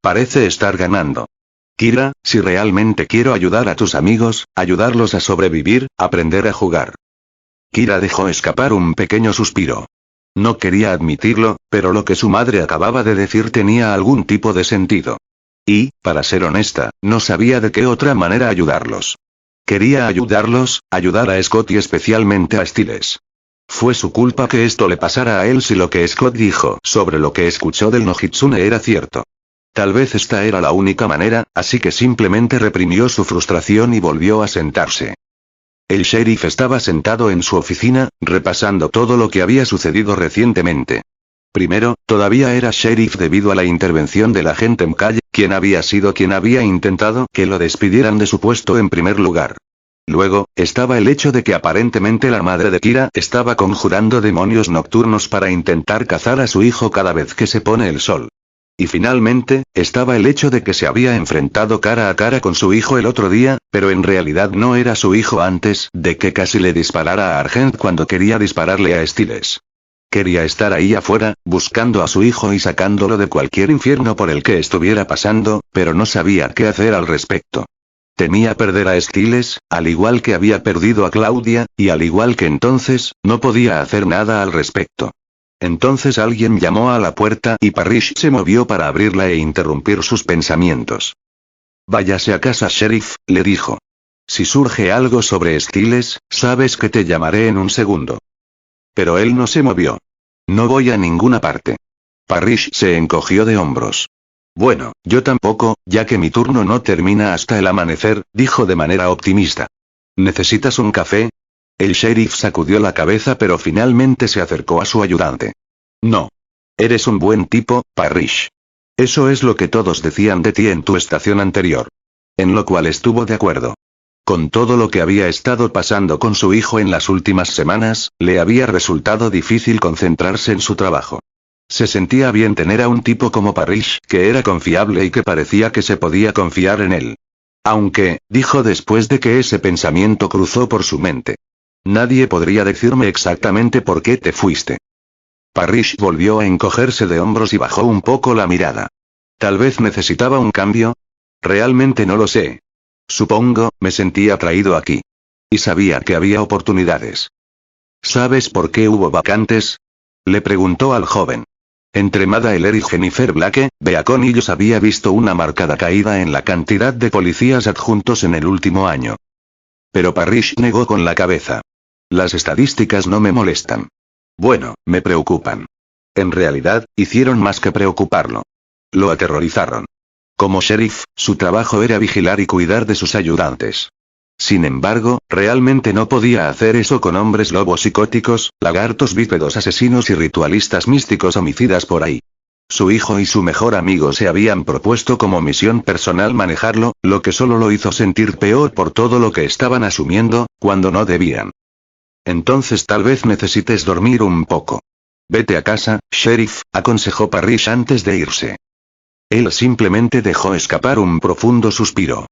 estar ganando. Kira, si realmente quiero ayudar a tus amigos, ayudarlos a sobrevivir, aprender a jugar. Kira dejó escapar un pequeño suspiro. No quería admitirlo, pero lo que su madre acababa de decir tenía algún tipo de sentido. Y, para ser honesta, no sabía de qué otra manera ayudarlos. Quería ayudarlos, ayudar a Scott y especialmente a Stiles. Fue su culpa que esto le pasara a él si lo que Scott dijo sobre lo que escuchó del Nojitsune era cierto. Tal vez esta era la única manera, así que simplemente reprimió su frustración y volvió a sentarse. El sheriff estaba sentado en su oficina, repasando todo lo que había sucedido recientemente. Primero, todavía era sheriff debido a la intervención del agente McCall, quien había sido quien había intentado que lo despidieran de su puesto en primer lugar. Luego, estaba el hecho de que aparentemente la madre de Kira estaba conjurando demonios nocturnos para intentar cazar a su hijo cada vez que se pone el sol. Y finalmente, estaba el hecho de que se había enfrentado cara a cara con su hijo el otro día, pero en realidad no era su hijo antes de que casi le disparara a Argent cuando quería dispararle a Styles. Quería estar ahí afuera, buscando a su hijo y sacándolo de cualquier infierno por el que estuviera pasando, pero no sabía qué hacer al respecto. Temía perder a Styles, al igual que había perdido a Claudia, y al igual que entonces, no podía hacer nada al respecto. Entonces alguien llamó a la puerta y Parrish se movió para abrirla e interrumpir sus pensamientos. «Váyase a casa, sheriff», le dijo. «Si surge algo sobre Styles, sabes que te llamaré en un segundo». Pero él no se movió. «No voy a ninguna parte». Parrish se encogió de hombros. «Bueno, yo tampoco, ya que mi turno no termina hasta el amanecer», dijo de manera optimista. «¿Necesitas un café?» El sheriff sacudió la cabeza pero finalmente se acercó a su ayudante. «No. Eres un buen tipo, Parrish. Eso es lo que todos decían de ti en tu estación anterior». En lo cual estuvo de acuerdo. Con todo lo que había estado pasando con su hijo en las últimas semanas, le había resultado difícil concentrarse en su trabajo. Se sentía bien tener a un tipo como Parrish, que era confiable y que parecía que se podía confiar en él. Aunque, dijo después de que ese pensamiento cruzó por su mente. Nadie podría decirme exactamente por qué te fuiste. Parrish volvió a encogerse de hombros y bajó un poco la mirada. Tal vez necesitaba un cambio. Realmente no lo sé. Supongo, me sentí atraído aquí. Y sabía que había oportunidades. ¿Sabes por qué hubo vacantes?, le preguntó al joven. Entre Mada Eller y Jennifer Blake, Beacon y yo había visto una marcada caída en la cantidad de policías adjuntos en el último año. Pero Parrish negó con la cabeza. Las estadísticas no me molestan. Bueno, me preocupan. En realidad, hicieron más que preocuparlo. Lo aterrorizaron. Como sheriff, su trabajo era vigilar y cuidar de sus ayudantes. Sin embargo, realmente no podía hacer eso con hombres lobos psicóticos, lagartos bípedos asesinos y ritualistas místicos homicidas por ahí. Su hijo y su mejor amigo se habían propuesto como misión personal manejarlo, lo que solo lo hizo sentir peor por todo lo que estaban asumiendo, cuando no debían. Entonces tal vez necesites dormir un poco. Vete a casa, sheriff, aconsejó Parrish antes de irse. Él simplemente dejó escapar un profundo suspiro.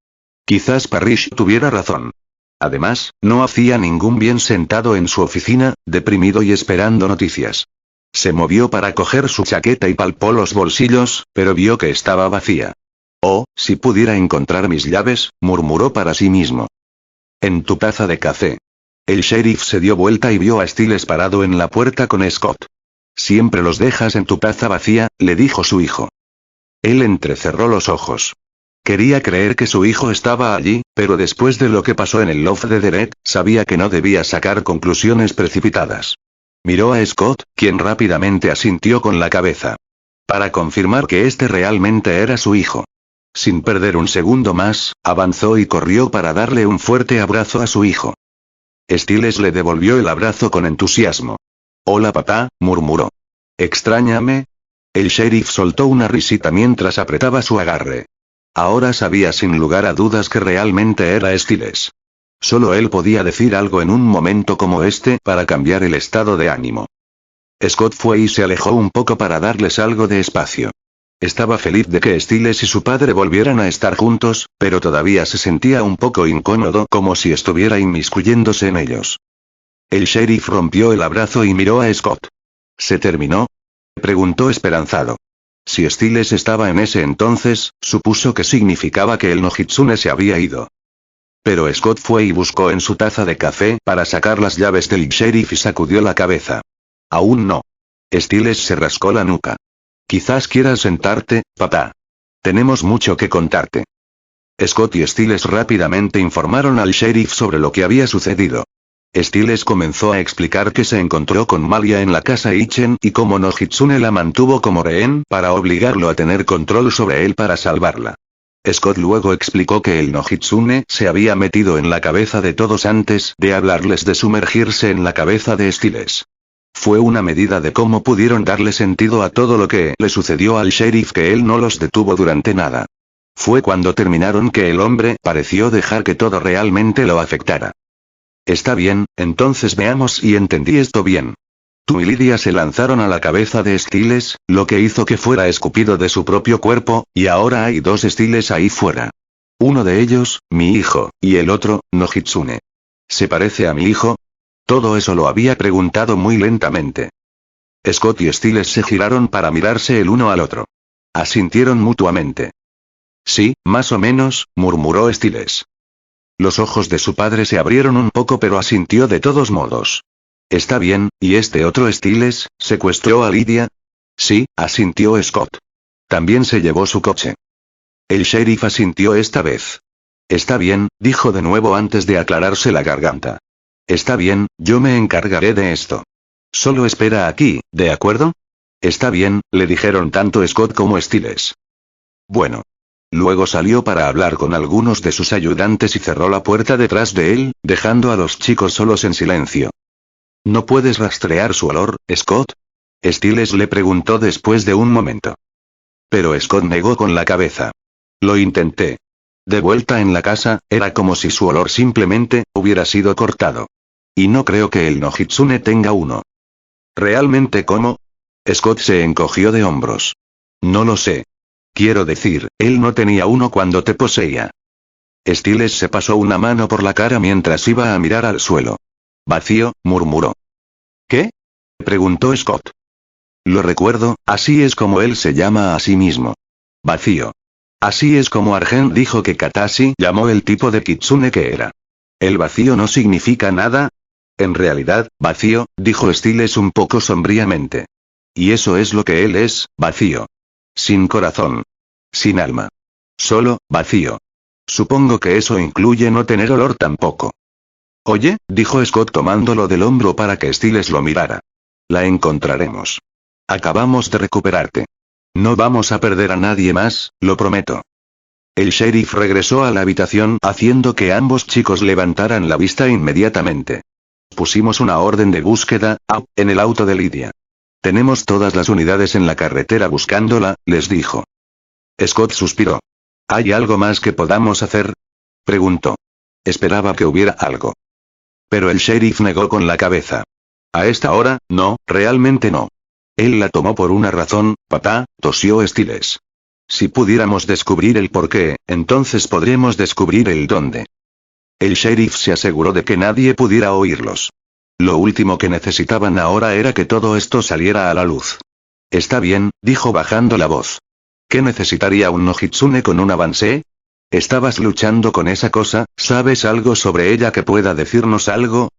Quizás Parrish tuviera razón. Además, no hacía ningún bien sentado en su oficina, deprimido y esperando noticias. Se movió para coger su chaqueta y palpó los bolsillos, pero vio que estaba vacía. «Oh, si pudiera encontrar mis llaves», murmuró para sí mismo. «En tu taza de café». El sheriff se dio vuelta y vio a Styles parado en la puerta con Scott. «Siempre los dejas en tu taza vacía», le dijo su hijo. Él entrecerró los ojos. Quería creer que su hijo estaba allí, pero después de lo que pasó en el loft de Derek, sabía que no debía sacar conclusiones precipitadas. Miró a Scott, quien rápidamente asintió con la cabeza. Para confirmar que este realmente era su hijo. Sin perder un segundo más, avanzó y corrió para darle un fuerte abrazo a su hijo. Styles le devolvió el abrazo con entusiasmo. «Hola papá», murmuró. «¿Extrañame?» El sheriff soltó una risita mientras apretaba su agarre. Ahora sabía sin lugar a dudas que realmente era Styles. Solo él podía decir algo en un momento como este para cambiar el estado de ánimo. Scott fue y se alejó un poco para darles algo de espacio. Estaba feliz de que Styles y su padre volvieran a estar juntos, pero todavía se sentía un poco incómodo como si estuviera inmiscuyéndose en ellos. El sheriff rompió el abrazo y miró a Scott. «¿Se terminó?», preguntó esperanzado. Si Styles estaba en ese entonces, supuso que significaba que el Nojitsune se había ido. Pero Scott fue y buscó en su taza de café para sacar las llaves del sheriff y sacudió la cabeza. «Aún no». Styles se rascó la nuca. «Quizás quieras sentarte, papá. Tenemos mucho que contarte». Scott y Styles rápidamente informaron al sheriff sobre lo que había sucedido. Styles comenzó a explicar que se encontró con Malia en la casa Ichen y cómo Nojitsune la mantuvo como rehén para obligarlo a tener control sobre él para salvarla. Scott luego explicó que el Nojitsune se había metido en la cabeza de todos antes de hablarles de sumergirse en la cabeza de Styles. Fue una medida de cómo pudieron darle sentido a todo lo que le sucedió al sheriff que él no los detuvo durante nada. Fue cuando terminaron que el hombre pareció dejar que todo realmente lo afectara. Está bien, entonces veamos si entendí esto bien. Tú y Lidia se lanzaron a la cabeza de Stiles, lo que hizo que fuera escupido de su propio cuerpo, y ahora hay dos Stiles ahí fuera. Uno de ellos, mi hijo, y el otro, Nojitsune. ¿Se parece a mi hijo? Todo eso lo había preguntado muy lentamente. Scott y Stiles se giraron para mirarse el uno al otro. Asintieron mutuamente. Sí, más o menos, murmuró Stiles. Los ojos de su padre se abrieron un poco pero asintió de todos modos. Está bien, ¿y este otro Stiles, secuestró a Lidia? Sí, asintió Scott. También se llevó su coche. El sheriff asintió esta vez. Está bien, dijo de nuevo antes de aclararse la garganta. Está bien, yo me encargaré de esto. Solo espera aquí, ¿de acuerdo? Está bien, le dijeron tanto Scott como Stiles. Bueno. Luego salió para hablar con algunos de sus ayudantes y cerró la puerta detrás de él, dejando a los chicos solos en silencio. ¿No puedes rastrear su olor, Scott? Stiles le preguntó después de un momento. Pero Scott negó con la cabeza. Lo intenté. De vuelta en la casa, era como si su olor simplemente hubiera sido cortado. Y no creo que el Nojitsune tenga uno. ¿Realmente cómo? Scott se encogió de hombros. No lo sé. Quiero decir, él no tenía uno cuando te poseía. Stiles se pasó una mano por la cara mientras iba a mirar al suelo. Vacío, murmuró. ¿Qué? Preguntó Scott. Lo recuerdo, así es como él se llama a sí mismo. Vacío. Así es como Argent dijo que Katashi llamó el tipo de kitsune que era. ¿El vacío no significa nada? En realidad, vacío, dijo Stiles un poco sombríamente. Y eso es lo que él es, vacío. Sin corazón. Sin alma. Solo, vacío. Supongo que eso incluye no tener olor tampoco. Oye, dijo Scott tomándolo del hombro para que Stiles lo mirara. La encontraremos. Acabamos de recuperarte. No vamos a perder a nadie más, lo prometo. El sheriff regresó a la habitación haciendo que ambos chicos levantaran la vista inmediatamente. Pusimos una orden de búsqueda, en el auto de Lidia. Tenemos todas las unidades en la carretera buscándola, les dijo. Scott suspiró. ¿Hay algo más que podamos hacer? Preguntó. Esperaba que hubiera algo. Pero el sheriff negó con la cabeza. A esta hora, no, realmente no. Él la tomó por una razón, papá, tosió Stiles. Si pudiéramos descubrir el porqué, entonces podremos descubrir el dónde. El sheriff se aseguró de que nadie pudiera oírlos. Lo último que necesitaban ahora era que todo esto saliera a la luz. Está bien, dijo bajando la voz. ¿Qué necesitaría un Nojitsune con un avance? Estabas luchando con esa cosa, ¿sabes algo sobre ella que pueda decirnos algo?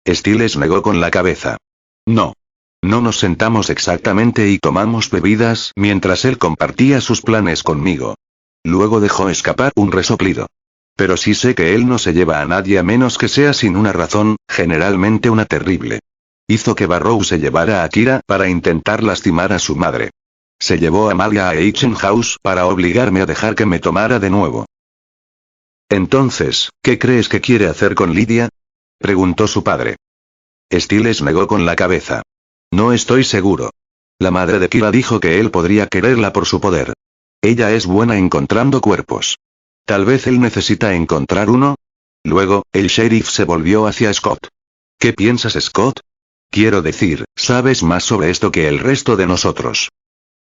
Stiles negó con la cabeza. No. No nos sentamos exactamente y tomamos bebidas mientras él compartía sus planes conmigo. Luego dejó escapar un resoplido. Pero sí sé que él no se lleva a nadie a menos que sea sin una razón, generalmente una terrible. Hizo que Barrow se llevara a Kira para intentar lastimar a su madre. Se llevó a Amalia a Eichen House para obligarme a dejar que me tomara de nuevo. Entonces, ¿qué crees que quiere hacer con Lidia? Preguntó su padre. Stiles negó con la cabeza. No estoy seguro. La madre de Kira dijo que él podría quererla por su poder. Ella es buena encontrando cuerpos. Tal vez él necesita encontrar uno. Luego, el sheriff se volvió hacia Scott. ¿Qué piensas, Scott? Quiero decir, sabes más sobre esto que el resto de nosotros.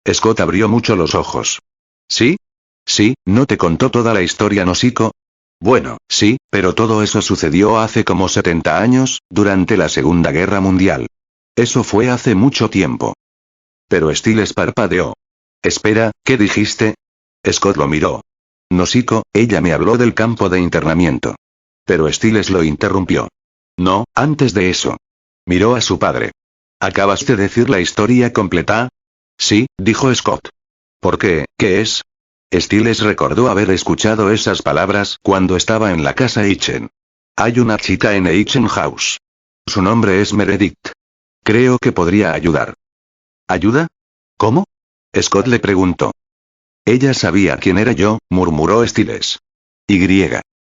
Scott abrió mucho los ojos. ¿Sí? Sí, ¿no te contó toda la historia Noshiko? Bueno, sí, pero todo eso sucedió hace como 70 años, durante la Segunda Guerra Mundial. Eso fue hace mucho tiempo. Pero Stiles parpadeó. Espera, ¿qué dijiste? Scott lo miró. Noshiko, ella me habló del campo de internamiento. Pero Stiles lo interrumpió. No, antes de eso. Miró a su padre. ¿Acabas de decir la historia completa? Sí, dijo Scott. ¿Por qué? ¿Qué es? Stiles recordó haber escuchado esas palabras cuando estaba en la casa Eichen. Hay una chica en Eichen House. Su nombre es Meredith. Creo que podría ayudar. ¿Ayuda? ¿Cómo? Scott le preguntó. Ella sabía quién era yo, murmuró Stiles.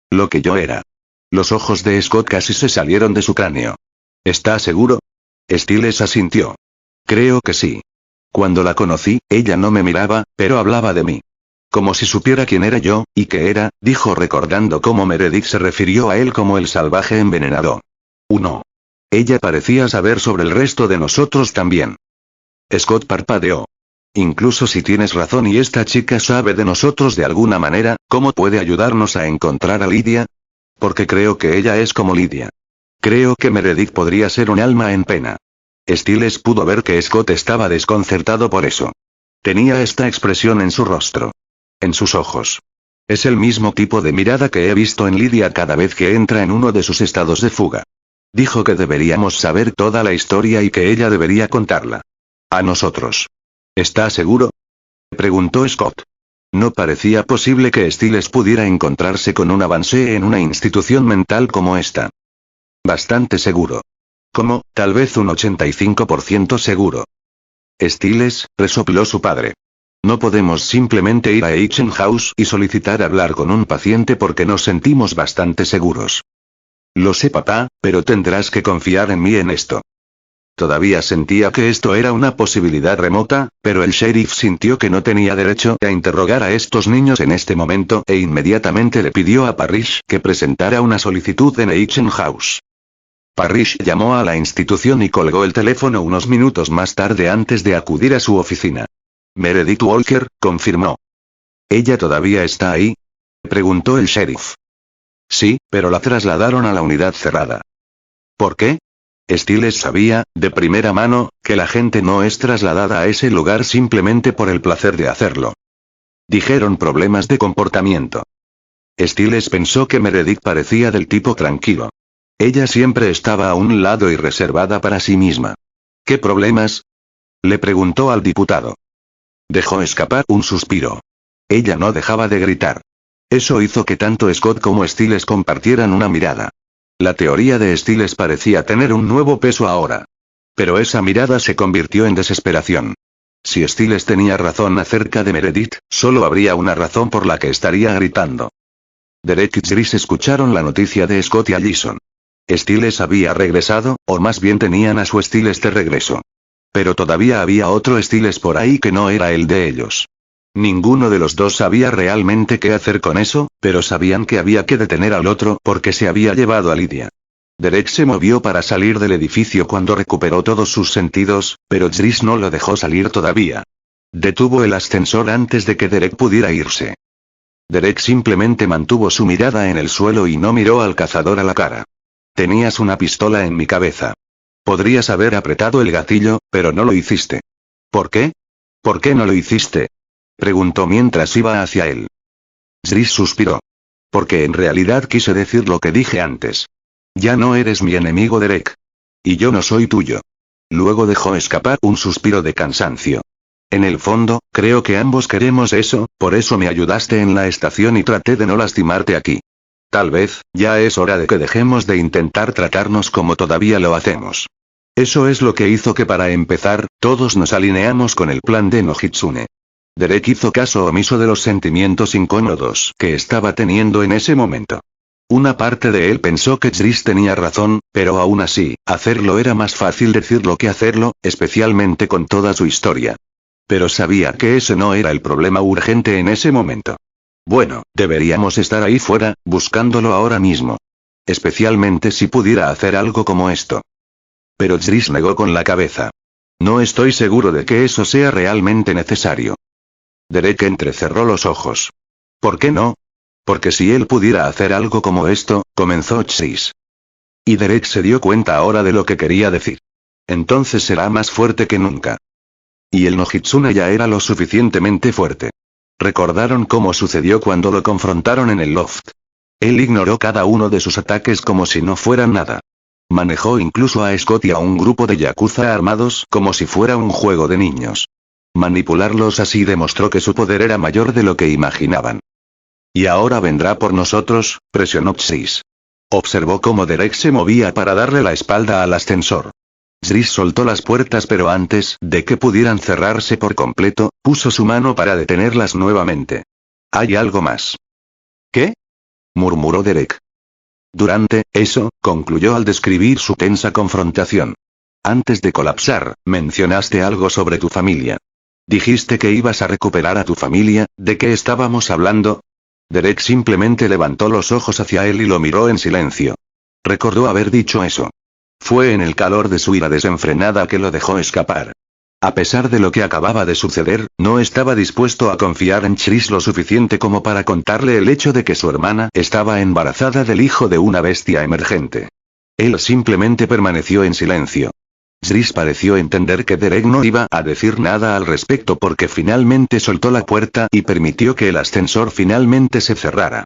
Lo que yo era. Los ojos de Scott casi se salieron de su cráneo. ¿Está seguro? Stiles asintió. Creo que sí. Cuando la conocí, ella no me miraba, pero hablaba de mí. Como si supiera quién era yo, y qué era, dijo recordando cómo Meredith se refirió a él como el salvaje envenenado. 1. Ella parecía saber sobre el resto de nosotros también. Scott parpadeó. Incluso si tienes razón y esta chica sabe de nosotros de alguna manera, ¿cómo puede ayudarnos a encontrar a Lydia? Porque creo que ella es como Lydia. Creo que Meredith podría ser un alma en pena. Stiles pudo ver que Scott estaba desconcertado por eso. Tenía esta expresión en su rostro. En sus ojos. Es el mismo tipo de mirada que he visto en Lydia cada vez que entra en uno de sus estados de fuga. Dijo que deberíamos saber toda la historia y que ella debería contarla. A nosotros. ¿Está seguro? Preguntó Scott. No parecía posible que Stiles pudiera encontrarse con un avance en una institución mental como esta. Bastante seguro. Como, tal vez un 85% seguro. Stiles, resopló su padre. No podemos simplemente ir a Eichen House y solicitar hablar con un paciente porque nos sentimos bastante seguros. Lo sé, papá, pero tendrás que confiar en mí en esto. Todavía sentía que esto era una posibilidad remota, pero el sheriff sintió que no tenía derecho a interrogar a estos niños en este momento e inmediatamente le pidió a Parrish que presentara una solicitud en Eichen House. Parrish llamó a la institución y colgó el teléfono unos minutos más tarde antes de acudir a su oficina. Meredith Walker, confirmó. ¿Ella todavía está ahí? Preguntó el sheriff. Sí, pero la trasladaron a la unidad cerrada. ¿Por qué? Stiles sabía, de primera mano, que la gente no es trasladada a ese lugar simplemente por el placer de hacerlo. Dijeron problemas de comportamiento. Stiles pensó que Meredith parecía del tipo tranquilo. Ella siempre estaba a un lado y reservada para sí misma. ¿Qué problemas? Le preguntó al diputado. Dejó escapar un suspiro. Ella no dejaba de gritar. Eso hizo que tanto Scott como Stiles compartieran una mirada. La teoría de Stiles parecía tener un nuevo peso ahora. Pero esa mirada se convirtió en desesperación. Si Stiles tenía razón acerca de Meredith, solo habría una razón por la que estaría gritando. Derek y Chris escucharon la noticia de Scott y Allison. Stiles había regresado, o más bien tenían a su Stiles de regreso. Pero todavía había otro Stiles por ahí que no era el de ellos. Ninguno de los dos sabía realmente qué hacer con eso, pero sabían que había que detener al otro porque se había llevado a Lydia. Derek se movió para salir del edificio cuando recuperó todos sus sentidos, pero Chris no lo dejó salir todavía. Detuvo el ascensor antes de que Derek pudiera irse. Derek simplemente mantuvo su mirada en el suelo y no miró al cazador a la cara. Tenías una pistola en mi cabeza. Podrías haber apretado el gatillo, pero no lo hiciste. ¿Por qué? ¿Por qué no lo hiciste? Preguntó mientras iba hacia él. Chris suspiró. Porque en realidad quise decir lo que dije antes. Ya no eres mi enemigo, Derek. Y yo no soy tuyo. Luego dejó escapar un suspiro de cansancio. En el fondo, creo que ambos queremos eso, por eso me ayudaste en la estación y traté de no lastimarte aquí. Tal vez, ya es hora de que dejemos de intentar tratarnos como todavía lo hacemos. Eso es lo que hizo que para empezar, todos nos alineamos con el plan de Nohitsune. Derek hizo caso omiso de los sentimientos incómodos que estaba teniendo en ese momento. Una parte de él pensó que Chris tenía razón, pero aún así, hacerlo era más fácil decirlo que hacerlo, especialmente con toda su historia. Pero sabía que ese no era el problema urgente en ese momento. Bueno, deberíamos estar ahí fuera, buscándolo ahora mismo. Especialmente si pudiera hacer algo como esto. Pero Chris negó con la cabeza. No estoy seguro de que eso sea realmente necesario. Derek entrecerró los ojos. ¿Por qué no? Porque si él pudiera hacer algo como esto, comenzó Chris. Y Derek se dio cuenta ahora de lo que quería decir. Entonces será más fuerte que nunca. Y el Nohitsune ya era lo suficientemente fuerte. Recordaron cómo sucedió cuando lo confrontaron en el loft. Él ignoró cada uno de sus ataques como si no fueran nada. Manejó incluso a Scott y a un grupo de yakuza armados como si fuera un juego de niños. Manipularlos así demostró que su poder era mayor de lo que imaginaban. Y ahora vendrá por nosotros, presionó Chris. Observó cómo Derek se movía para darle la espalda al ascensor. Chris soltó las puertas pero antes de que pudieran cerrarse por completo, puso su mano para detenerlas nuevamente. Hay algo más. ¿Qué? Murmuró Derek. Durante eso, concluyó al describir su tensa confrontación. Antes de colapsar, mencionaste algo sobre tu familia. Dijiste que ibas a recuperar a tu familia, ¿de qué estábamos hablando? Derek simplemente levantó los ojos hacia él y lo miró en silencio. Recordó haber dicho eso. Fue en el calor de su ira desenfrenada que lo dejó escapar. A pesar de lo que acababa de suceder, no estaba dispuesto a confiar en Chris lo suficiente como para contarle el hecho de que su hermana estaba embarazada del hijo de una bestia emergente. Él simplemente permaneció en silencio. Chris pareció entender que Derek no iba a decir nada al respecto porque finalmente soltó la puerta y permitió que el ascensor finalmente se cerrara.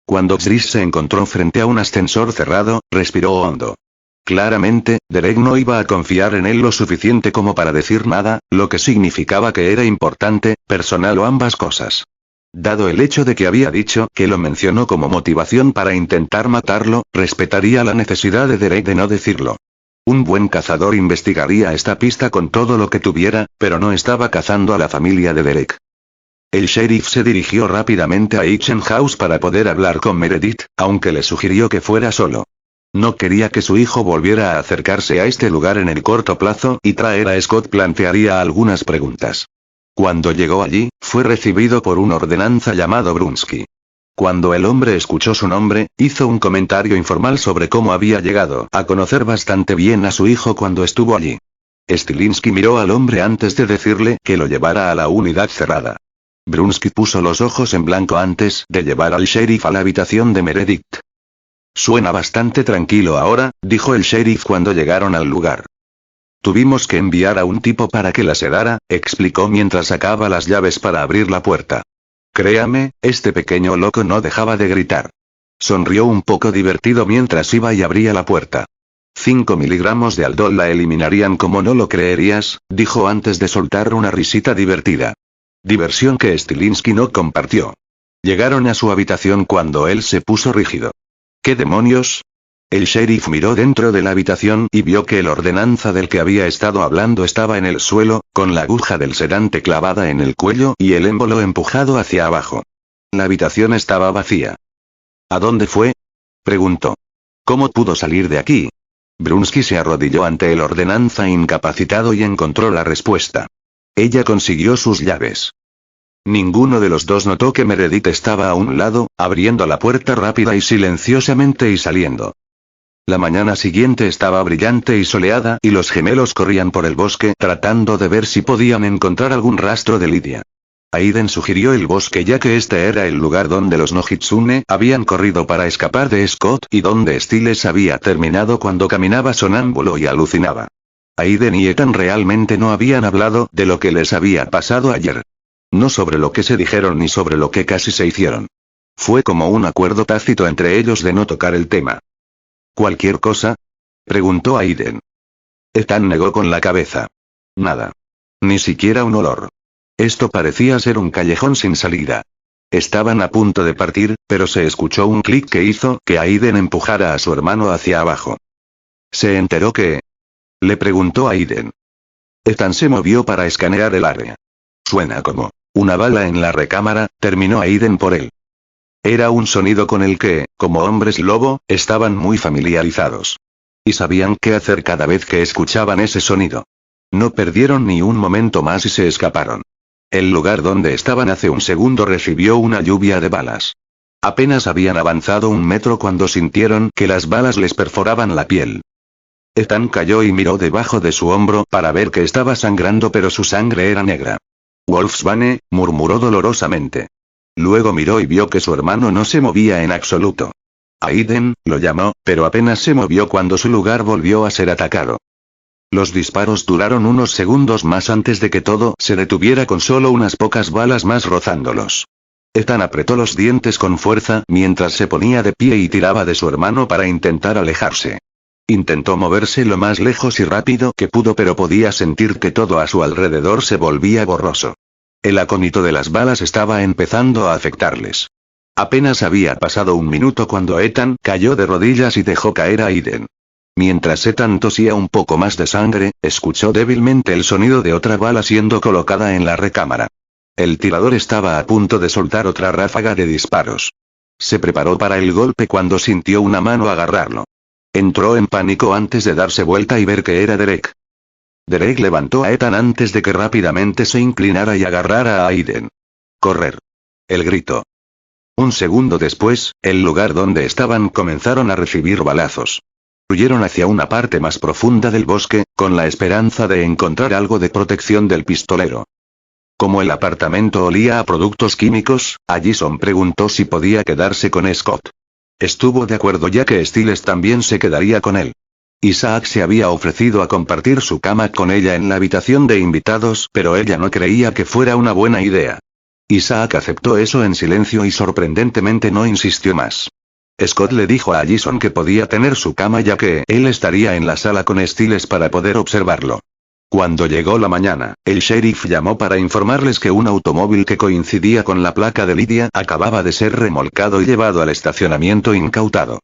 Cuando Chris se encontró frente a un ascensor cerrado, respiró hondo. Claramente, Derek no iba a confiar en él lo suficiente como para decir nada, lo que significaba que era importante, personal o ambas cosas. Dado el hecho de que había dicho que lo mencionó como motivación para intentar matarlo, respetaría la necesidad de Derek de no decirlo. Un buen cazador investigaría esta pista con todo lo que tuviera, pero no estaba cazando a la familia de Derek. El sheriff se dirigió rápidamente a Itchen House para poder hablar con Meredith, aunque le sugirió que fuera solo. No quería que su hijo volviera a acercarse a este lugar en el corto plazo y traer a Scott plantearía algunas preguntas. Cuando llegó allí, fue recibido por un ordenanza llamado Brunsky. Cuando el hombre escuchó su nombre, hizo un comentario informal sobre cómo había llegado a conocer bastante bien a su hijo cuando estuvo allí. Stilinski miró al hombre antes de decirle que lo llevara a la unidad cerrada. Brunsky puso los ojos en blanco antes de llevar al sheriff a la habitación de Meredith. Suena bastante tranquilo ahora, dijo el sheriff cuando llegaron al lugar. Tuvimos que enviar a un tipo para que la sedara, explicó mientras sacaba las llaves para abrir la puerta. Créame, este pequeño loco no dejaba de gritar. Sonrió un poco divertido mientras iba y abría la puerta. 5 miligramos de Aldol la eliminarían como no lo creerías, dijo antes de soltar una risita divertida. Diversión que Stilinski no compartió. Llegaron a su habitación cuando él se puso rígido. ¿Qué demonios? El sheriff miró dentro de la habitación y vio que el ordenanza del que había estado hablando estaba en el suelo, con la aguja del sedante clavada en el cuello y el émbolo empujado hacia abajo. La habitación estaba vacía. ¿A dónde fue? Preguntó. ¿Cómo pudo salir de aquí? Brunsky se arrodilló ante el ordenanza incapacitado y encontró la respuesta. Ella consiguió sus llaves. Ninguno de los dos notó que Meredith estaba a un lado, abriendo la puerta rápida y silenciosamente y saliendo. La mañana siguiente estaba brillante y soleada y los gemelos corrían por el bosque tratando de ver si podían encontrar algún rastro de Lydia. Aiden sugirió el bosque ya que este era el lugar donde los Nojitsune habían corrido para escapar de Scott y donde Stiles había terminado cuando caminaba sonámbulo y alucinaba. Aiden y Ethan realmente no habían hablado de lo que les había pasado ayer. No sobre lo que se dijeron ni sobre lo que casi se hicieron. Fue como un acuerdo tácito entre ellos de no tocar el tema. ¿Cualquier cosa? Preguntó Aiden. Ethan negó con la cabeza. Nada. Ni siquiera un olor. Esto parecía ser un callejón sin salida. Estaban a punto de partir, pero se escuchó un clic que hizo que Aiden empujara a su hermano hacia abajo. ¿Se enteró que? Le preguntó Aiden. Ethan se movió para escanear el área. Suena como una bala en la recámara, terminó Aiden por él. Era un sonido con el que, como hombres lobo, estaban muy familiarizados. Y sabían qué hacer cada vez que escuchaban ese sonido. No perdieron ni un momento más y se escaparon. El lugar donde estaban hace un segundo recibió una lluvia de balas. Apenas habían avanzado 1 metro cuando sintieron que las balas les perforaban la piel. Ethan cayó y miró debajo de su hombro para ver que estaba sangrando pero su sangre era negra. Wolfsbane, murmuró dolorosamente. Luego miró y vio que su hermano no se movía en absoluto. Aiden, lo llamó, pero apenas se movió cuando su lugar volvió a ser atacado. Los disparos duraron unos segundos más antes de que todo se detuviera con solo unas pocas balas más rozándolos. Ethan apretó los dientes con fuerza mientras se ponía de pie y tiraba de su hermano para intentar alejarse. Intentó moverse lo más lejos y rápido que pudo pero podía sentir que todo a su alrededor se volvía borroso. El acónito de las balas estaba empezando a afectarles. Apenas había pasado 1 minuto cuando Ethan cayó de rodillas y dejó caer a Aiden. Mientras Ethan tosía un poco más de sangre, escuchó débilmente el sonido de otra bala siendo colocada en la recámara. El tirador estaba a punto de soltar otra ráfaga de disparos. Se preparó para el golpe cuando sintió una mano agarrarlo. Entró en pánico antes de darse vuelta y ver que era Derek. Derek levantó a Ethan antes de que rápidamente se inclinara y agarrara a Aiden. ¡Correr! El grito. 1 segundo después, el lugar donde estaban comenzaron a recibir balazos. Huyeron hacia una parte más profunda del bosque, con la esperanza de encontrar algo de protección del pistolero. Como el apartamento olía a productos químicos, Allison preguntó si podía quedarse con Scott. Estuvo de acuerdo ya que Stiles también se quedaría con él. Isaac se había ofrecido a compartir su cama con ella en la habitación de invitados, pero ella no creía que fuera una buena idea. Isaac aceptó eso en silencio y sorprendentemente no insistió más. Scott le dijo a Allison que podía tener su cama ya que él estaría en la sala con Stiles para poder observarlo. Cuando llegó la mañana, el sheriff llamó para informarles que un automóvil que coincidía con la placa de Lydia acababa de ser remolcado y llevado al estacionamiento incautado.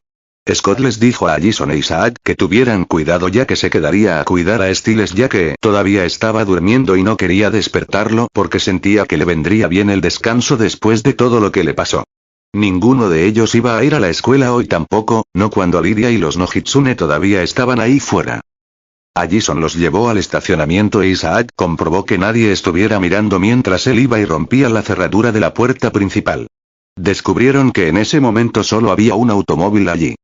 Scott les dijo a Allison e Isaac que tuvieran cuidado ya que se quedaría a cuidar a Stiles ya que todavía estaba durmiendo y no quería despertarlo porque sentía que le vendría bien el descanso después de todo lo que le pasó. Ninguno de ellos iba a ir a la escuela hoy tampoco, no cuando Lydia y los Nojitsune todavía estaban ahí fuera. Allison los llevó al estacionamiento e Isaac comprobó que nadie estuviera mirando mientras él iba y rompía la cerradura de la puerta principal. Descubrieron que en ese momento solo había un automóvil allí.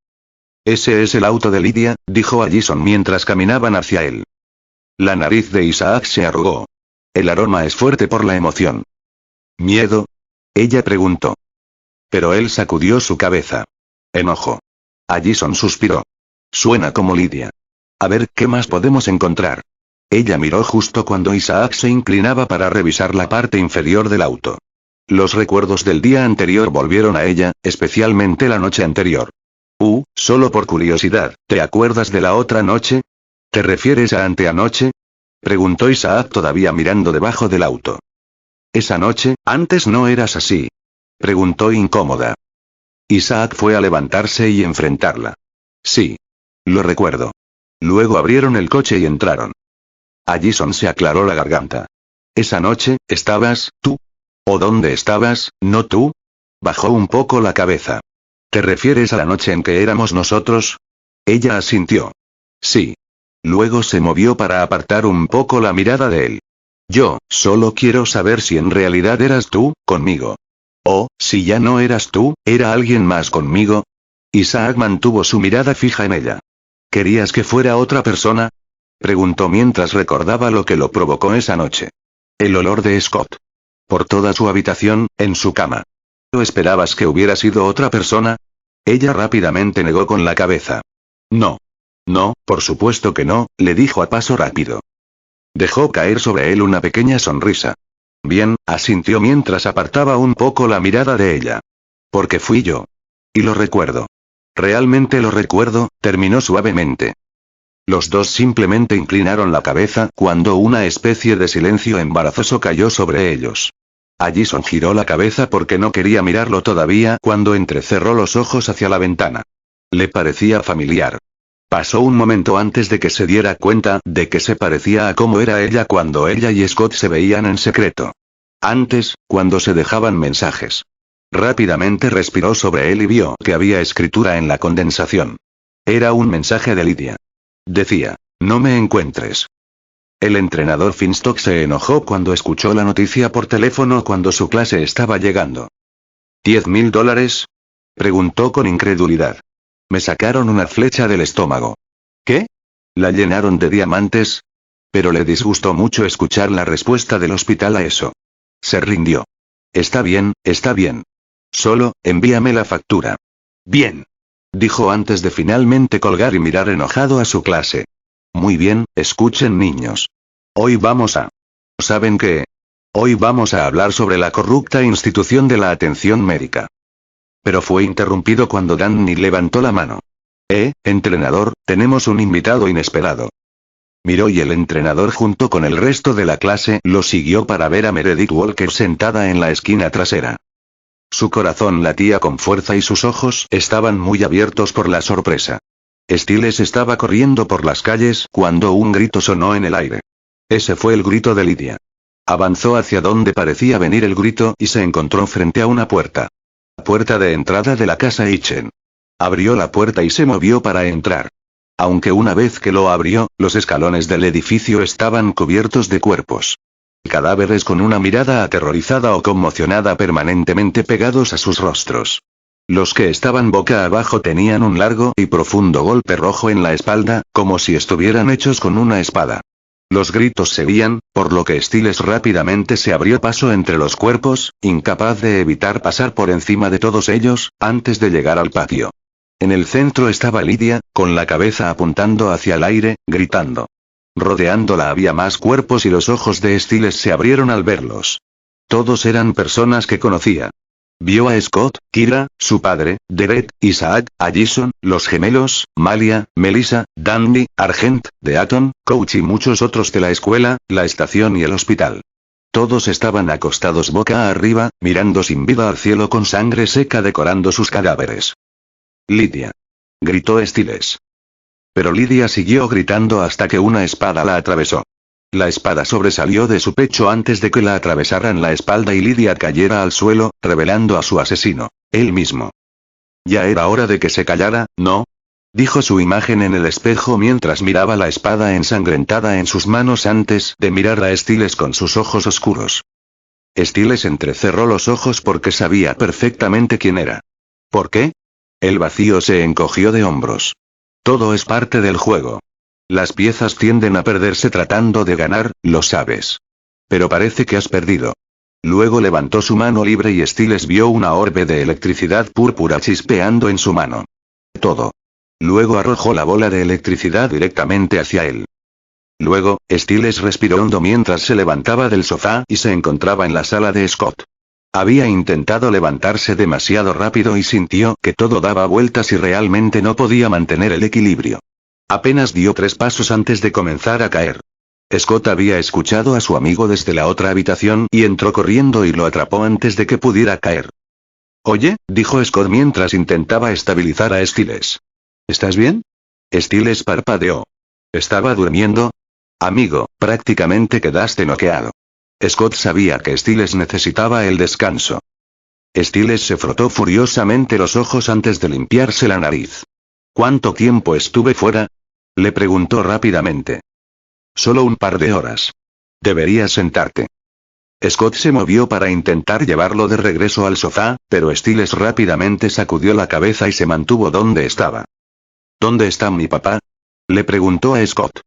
«Ese es el auto de Lydia», dijo Allison mientras caminaban hacia él. La nariz de Isaac se arrugó. El aroma es fuerte por la emoción. «¿Miedo?», ella preguntó. Pero él sacudió su cabeza. «Enojo». Allison suspiró. «Suena como Lydia. A ver, ¿qué más podemos encontrar?». Ella miró justo cuando Isaac se inclinaba para revisar la parte inferior del auto. Los recuerdos del día anterior volvieron a ella, especialmente la noche anterior. Solo por curiosidad, ¿te acuerdas de la otra noche? ¿Te refieres a anteanoche?, preguntó Isaac todavía mirando debajo del auto. «Esa noche, antes no eras así», preguntó incómoda. Isaac fue a levantarse y enfrentarla. «Sí. Lo recuerdo». Luego abrieron el coche y entraron. Allison se aclaró la garganta. «Esa noche, ¿estabas tú? ¿O dónde estabas, no tú?». Bajó un poco la cabeza. «¿Te refieres a la noche en que éramos nosotros?». Ella asintió. «Sí». Luego se movió para apartar un poco la mirada de él. «Yo, solo quiero saber si en realidad eras tú, conmigo. O, si ya no eras tú, ¿era alguien más conmigo?». Isaac mantuvo su mirada fija en ella. «¿Querías que fuera otra persona?», preguntó mientras recordaba lo que lo provocó esa noche. El olor de Scott. Por toda su habitación, en su cama. ¿O esperabas que hubiera sido otra persona? Ella rápidamente negó con la cabeza. «No. No, por supuesto que no», le dijo a paso rápido. Dejó caer sobre él una pequeña sonrisa. «Bien», asintió mientras apartaba un poco la mirada de ella. «Porque fui yo. Y lo recuerdo. Realmente lo recuerdo», terminó suavemente. Los dos simplemente inclinaron la cabeza cuando una especie de silencio embarazoso cayó sobre ellos. Allison giró la cabeza porque no quería mirarlo todavía cuando entrecerró los ojos hacia la ventana. Le parecía familiar. Pasó un momento antes de que se diera cuenta de que se parecía a cómo era ella cuando ella y Scott se veían en secreto. Antes, cuando se dejaban mensajes. Rápidamente respiró sobre él y vio que había escritura en la condensación. Era un mensaje de Lydia. Decía: «No me encuentres». El entrenador Finstock se enojó cuando escuchó la noticia por teléfono cuando su clase estaba llegando. $10,000? Preguntó con incredulidad. Me sacaron una flecha del estómago. ¿Qué? ¿La llenaron de diamantes? Pero le disgustó mucho escuchar la respuesta del hospital a eso. Se rindió. Está bien, está bien. Solo, envíame la factura. Bien. Dijo antes de finalmente colgar y mirar enojado a su clase. Muy bien, escuchen niños. Hoy vamos a... ¿Saben qué? Hoy vamos a hablar sobre la corrupta institución de la atención médica. Pero fue interrumpido cuando Danny levantó la mano. Entrenador, tenemos un invitado inesperado. Miró y el entrenador junto con el resto de la clase lo siguió para ver a Meredith Walker sentada en la esquina trasera. Su corazón latía con fuerza y sus ojos estaban muy abiertos por la sorpresa. Stiles estaba corriendo por las calles cuando un grito sonó en el aire. Ese fue el grito de Lydia. Avanzó hacia donde parecía venir el grito y se encontró frente a una puerta. La puerta de entrada de la casa Itchen. Abrió la puerta y se movió para entrar. Aunque una vez que lo abrió, los escalones del edificio estaban cubiertos de cuerpos. Cadáveres con una mirada aterrorizada o conmocionada permanentemente pegados a sus rostros. Los que estaban boca abajo tenían un largo y profundo golpe rojo en la espalda, como si estuvieran hechos con una espada. Los gritos seguían, por lo que Styles rápidamente se abrió paso entre los cuerpos, incapaz de evitar pasar por encima de todos ellos, antes de llegar al patio. En el centro estaba Lydia, con la cabeza apuntando hacia el aire, gritando. Rodeándola había más cuerpos y los ojos de Styles se abrieron al verlos. Todos eran personas que conocía. Vio a Scott, Kira, su padre, Derek, Isaac, Allison, los gemelos, Malia, Melissa, Danny, Argent, Deaton, Coach y muchos otros de la escuela, la estación y el hospital. Todos estaban acostados boca arriba, mirando sin vida al cielo con sangre seca decorando sus cadáveres. Lydia. Gritó Styles. Pero Lydia siguió gritando hasta que una espada la atravesó. La espada sobresalió de su pecho antes de que la atravesaran la espalda y Lydia cayera al suelo, revelando a su asesino, él mismo. Ya era hora de que se callara, ¿no? Dijo su imagen en el espejo mientras miraba la espada ensangrentada en sus manos antes de mirar a Styles con sus ojos oscuros. Styles entrecerró los ojos porque sabía perfectamente quién era. ¿Por qué? El vacío se encogió de hombros. Todo es parte del juego. Las piezas tienden a perderse tratando de ganar, lo sabes. Pero parece que has perdido. Luego levantó su mano libre y Styles vio una orbe de electricidad púrpura chispeando en su mano. Todo. Luego arrojó la bola de electricidad directamente hacia él. Luego, Styles respiró hondo mientras se levantaba del sofá y se encontraba en la sala de Scott. Había intentado levantarse demasiado rápido y sintió que todo daba vueltas y realmente no podía mantener el equilibrio. Apenas dio 3 pasos antes de comenzar a caer. Scott había escuchado a su amigo desde la otra habitación y entró corriendo y lo atrapó antes de que pudiera caer. Oye, dijo Scott mientras intentaba estabilizar a Styles. ¿Estás bien? Styles parpadeó. ¿Estaba durmiendo? Amigo, prácticamente quedaste noqueado. Scott sabía que Styles necesitaba el descanso. Styles se frotó furiosamente los ojos antes de limpiarse la nariz. ¿Cuánto tiempo estuve fuera? Le preguntó rápidamente. Solo un par de horas. Deberías sentarte. Scott se movió para intentar llevarlo de regreso al sofá, pero Styles rápidamente sacudió la cabeza y se mantuvo donde estaba. ¿Dónde está mi papá? Le preguntó a Scott.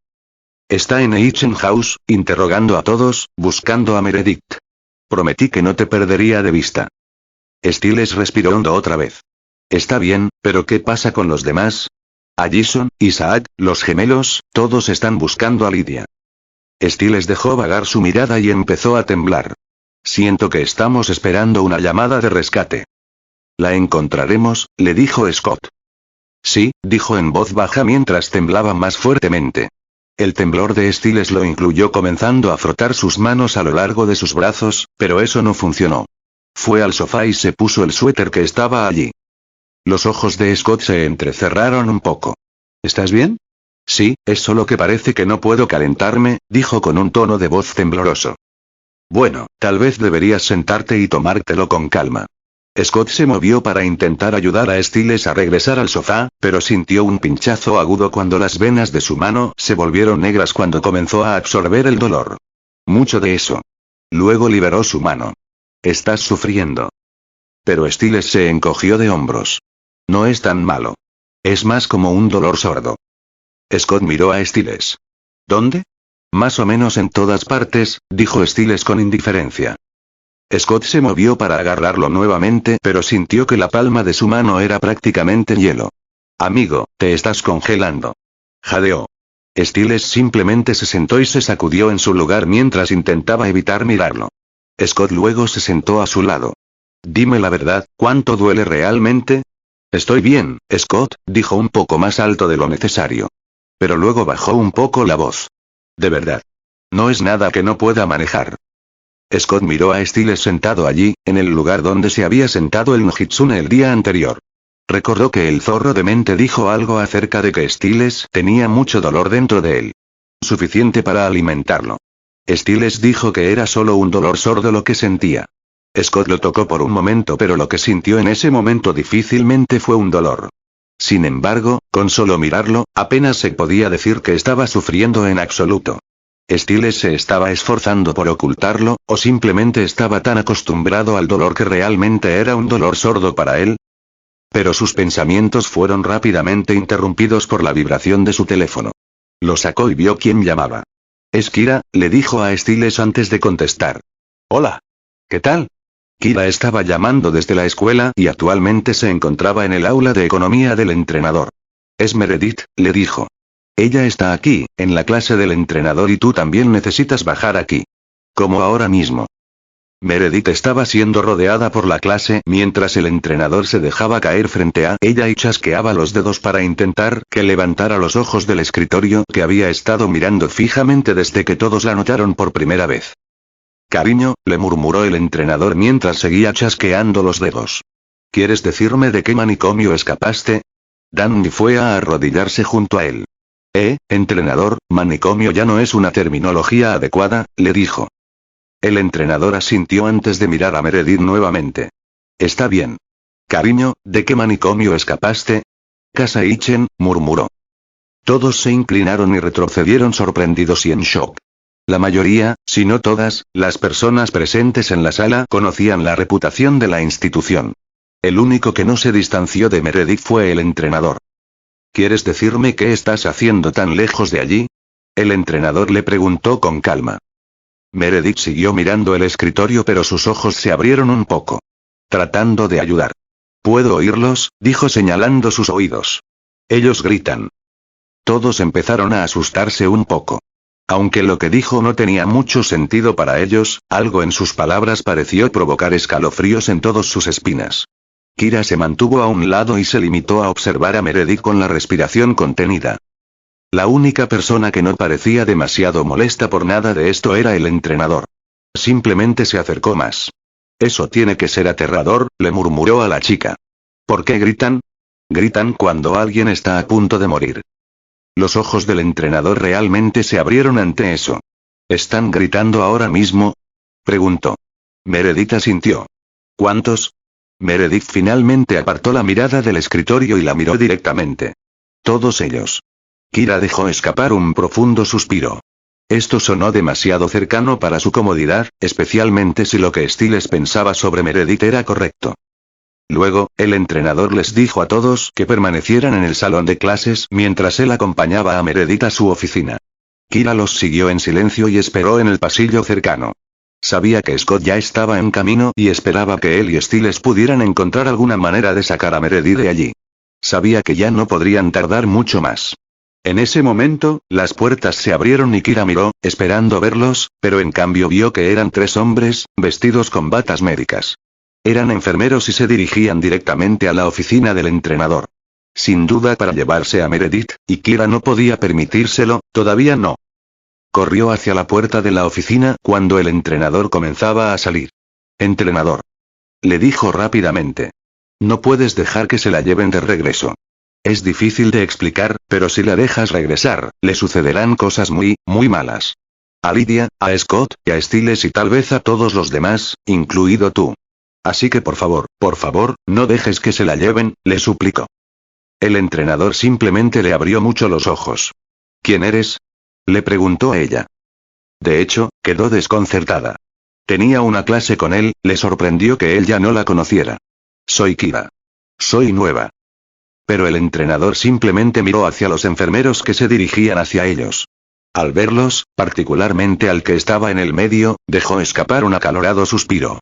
Está en Eichen House, interrogando a todos, buscando a Meredith. Prometí que no te perdería de vista. Styles respiró hondo otra vez. Está bien, pero ¿qué pasa con los demás? Allison, Isaac, los gemelos, todos están buscando a Lydia. Styles dejó vagar su mirada y empezó a temblar. Siento que estamos esperando una llamada de rescate. La encontraremos, le dijo Scott. Sí, dijo en voz baja mientras temblaba más fuertemente. El temblor de Styles lo incluyó comenzando a frotar sus manos a lo largo de sus brazos, pero eso no funcionó. Fue al sofá y se puso el suéter que estaba allí. Los ojos de Scott se entrecerraron un poco. ¿Estás bien? Sí, es solo que parece que no puedo calentarme, dijo con un tono de voz tembloroso. Bueno, tal vez deberías sentarte y tomártelo con calma. Scott se movió para intentar ayudar a Styles a regresar al sofá, pero sintió un pinchazo agudo cuando las venas de su mano se volvieron negras cuando comenzó a absorber el dolor. Mucho de eso. Luego liberó su mano. Estás sufriendo. Pero Styles se encogió de hombros. No es tan malo. Es más como un dolor sordo. Scott miró a Styles. ¿Dónde? Más o menos en todas partes, dijo Styles con indiferencia. Scott se movió para agarrarlo nuevamente, pero sintió que la palma de su mano era prácticamente hielo. Amigo, te estás congelando. Jadeó. Styles simplemente se sentó y se sacudió en su lugar mientras intentaba evitar mirarlo. Scott luego se sentó a su lado. Dime la verdad, ¿cuánto duele realmente? Estoy bien, Scott, dijo un poco más alto de lo necesario. Pero luego bajó un poco la voz. De verdad. No es nada que no pueda manejar. Scott miró a Styles sentado allí, en el lugar donde se había sentado el Nojitsune el día anterior. Recordó que el zorro de mente dijo algo acerca de que Styles tenía mucho dolor dentro de él. Suficiente para alimentarlo. Styles dijo que era solo un dolor sordo lo que sentía. Scott lo tocó por un momento, pero lo que sintió en ese momento difícilmente fue un dolor. Sin embargo, con solo mirarlo, apenas se podía decir que estaba sufriendo en absoluto. Styles se estaba esforzando por ocultarlo, o simplemente estaba tan acostumbrado al dolor que realmente era un dolor sordo para él. Pero sus pensamientos fueron rápidamente interrumpidos por la vibración de su teléfono. Lo sacó y vio quién llamaba. «Es Kira», le dijo a Stiles antes de contestar. «Hola. ¿Qué tal?» Kira estaba llamando desde la escuela y actualmente se encontraba en el aula de economía del entrenador. «Es Meredith», le dijo. «Ella está aquí, en la clase del entrenador y tú también necesitas bajar aquí. Como ahora mismo». Meredith estaba siendo rodeada por la clase mientras el entrenador se dejaba caer frente a ella y chasqueaba los dedos para intentar que levantara los ojos del escritorio que había estado mirando fijamente desde que todos la notaron por primera vez. «Cariño», le murmuró el entrenador mientras seguía chasqueando los dedos. «¿Quieres decirme de qué manicomio escapaste?» Danny fue a arrodillarse junto a él. Entrenador, manicomio ya no es una terminología adecuada», le dijo. El entrenador asintió antes de mirar a Meredith nuevamente. «Está bien. Cariño, ¿de qué manicomio escapaste?» «Casa Ichen», murmuró. Todos se inclinaron y retrocedieron sorprendidos y en shock. La mayoría, si no todas, las personas presentes en la sala conocían la reputación de la institución. El único que no se distanció de Meredith fue el entrenador. «¿Quieres decirme qué estás haciendo tan lejos de allí?» El entrenador le preguntó con calma. Meredith siguió mirando el escritorio pero sus ojos se abrieron un poco. Tratando de ayudar. «¿Puedo oírlos?», dijo señalando sus oídos. «Ellos gritan». Todos empezaron a asustarse un poco. Aunque lo que dijo no tenía mucho sentido para ellos, algo en sus palabras pareció provocar escalofríos en todas sus espinas. Kira se mantuvo a un lado y se limitó a observar a Meredith con la respiración contenida. La única persona que no parecía demasiado molesta por nada de esto era el entrenador. Simplemente se acercó más. «Eso tiene que ser aterrador», le murmuró a la chica. «¿Por qué gritan?» «Gritan cuando alguien está a punto de morir». Los ojos del entrenador realmente se abrieron ante eso. «¿Están gritando ahora mismo?», preguntó. Meredith asintió. «¿Cuántos?». Meredith finalmente apartó la mirada del escritorio y la miró directamente. «Todos ellos». Kira dejó escapar un profundo suspiro. Esto sonó demasiado cercano para su comodidad, especialmente si lo que Stiles pensaba sobre Meredith era correcto. Luego, el entrenador les dijo a todos que permanecieran en el salón de clases mientras él acompañaba a Meredith a su oficina. Kira los siguió en silencio y esperó en el pasillo cercano. Sabía que Scott ya estaba en camino y esperaba que él y Stiles pudieran encontrar alguna manera de sacar a Meredith de allí. Sabía que ya no podrían tardar mucho más. En ese momento, las puertas se abrieron y Kira miró, esperando verlos, pero en cambio vio que eran 3 hombres, vestidos con batas médicas. Eran enfermeros y se dirigían directamente a la oficina del entrenador. Sin duda para llevarse a Meredith, y Kira no podía permitírselo, todavía no. Corrió hacia la puerta de la oficina cuando el entrenador comenzaba a salir. «Entrenador», le dijo rápidamente. «No puedes dejar que se la lleven de regreso. Es difícil de explicar, pero si la dejas regresar, le sucederán cosas muy, muy malas. A Lydia, a Scott, y a Stiles y tal vez a todos los demás, incluido tú. Así que por favor, no dejes que se la lleven», le suplicó. El entrenador simplemente le abrió mucho los ojos. «¿Quién eres?», le preguntó a ella. De hecho, quedó desconcertada. Tenía una clase con él, le sorprendió que él ya no la conociera. «Soy Kira. Soy nueva». Pero el entrenador simplemente miró hacia los enfermeros que se dirigían hacia ellos. Al verlos, particularmente al que estaba en el medio, dejó escapar un acalorado suspiro.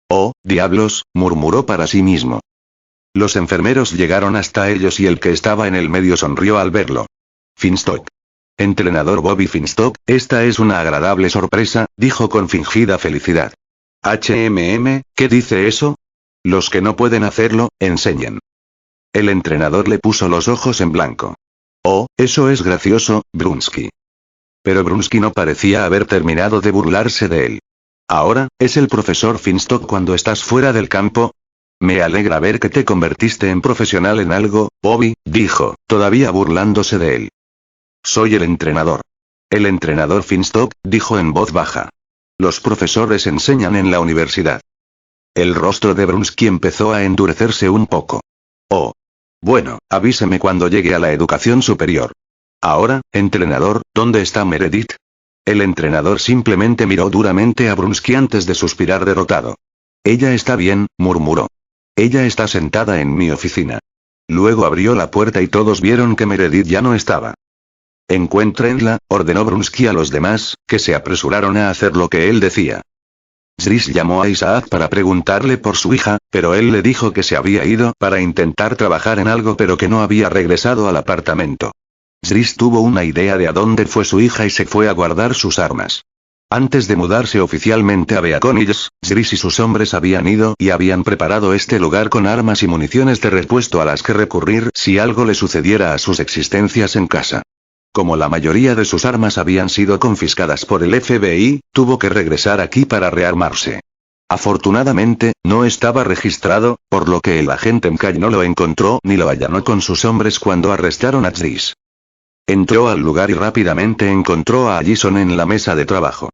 «Oh, diablos», murmuró para sí mismo. Los enfermeros llegaron hasta ellos y el que estaba en el medio sonrió al verlo. «Finstock. Entrenador Bobby Finstock, esta es una agradable sorpresa», dijo con fingida felicidad. «¿Qué dice eso? Los que no pueden hacerlo, enseñen». El entrenador le puso los ojos en blanco. «Oh, eso es gracioso, Brunsky». Pero Brunsky no parecía haber terminado de burlarse de él. «Ahora, ¿es el profesor Finstock cuando estás fuera del campo?» «Me alegra ver que te convertiste en profesional en algo, Bobby», dijo, todavía burlándose de él. «Soy el entrenador». «El entrenador Finstock», dijo en voz baja. «Los profesores enseñan en la universidad». El rostro de Brunsky empezó a endurecerse un poco. «Oh. Bueno, avíseme cuando llegue a la educación superior. Ahora, entrenador, ¿dónde está Meredith?» El entrenador simplemente miró duramente a Brunsky antes de suspirar derrotado. «Ella está bien», murmuró. Ella está sentada en mi oficina. Luego abrió la puerta y todos vieron que Meredith ya no estaba. Encuéntrenla, ordenó Brunsky a los demás, que se apresuraron a hacer lo que él decía. Zris llamó a Isaac para preguntarle por su hija, pero él le dijo que se había ido para intentar trabajar en algo pero que no había regresado al apartamento. Zris tuvo una idea de a dónde fue su hija y se fue a guardar sus armas. Antes de mudarse oficialmente a Beacon, Zris y sus hombres habían ido y habían preparado este lugar con armas y municiones de repuesto a las que recurrir si algo le sucediera a sus existencias en casa. Como la mayoría de sus armas habían sido confiscadas por el FBI, tuvo que regresar aquí para rearmarse. Afortunadamente, no estaba registrado, por lo que el agente McKay no lo encontró ni lo allanó con sus hombres cuando arrestaron a Zris. Entró al lugar y rápidamente encontró a Allison en la mesa de trabajo.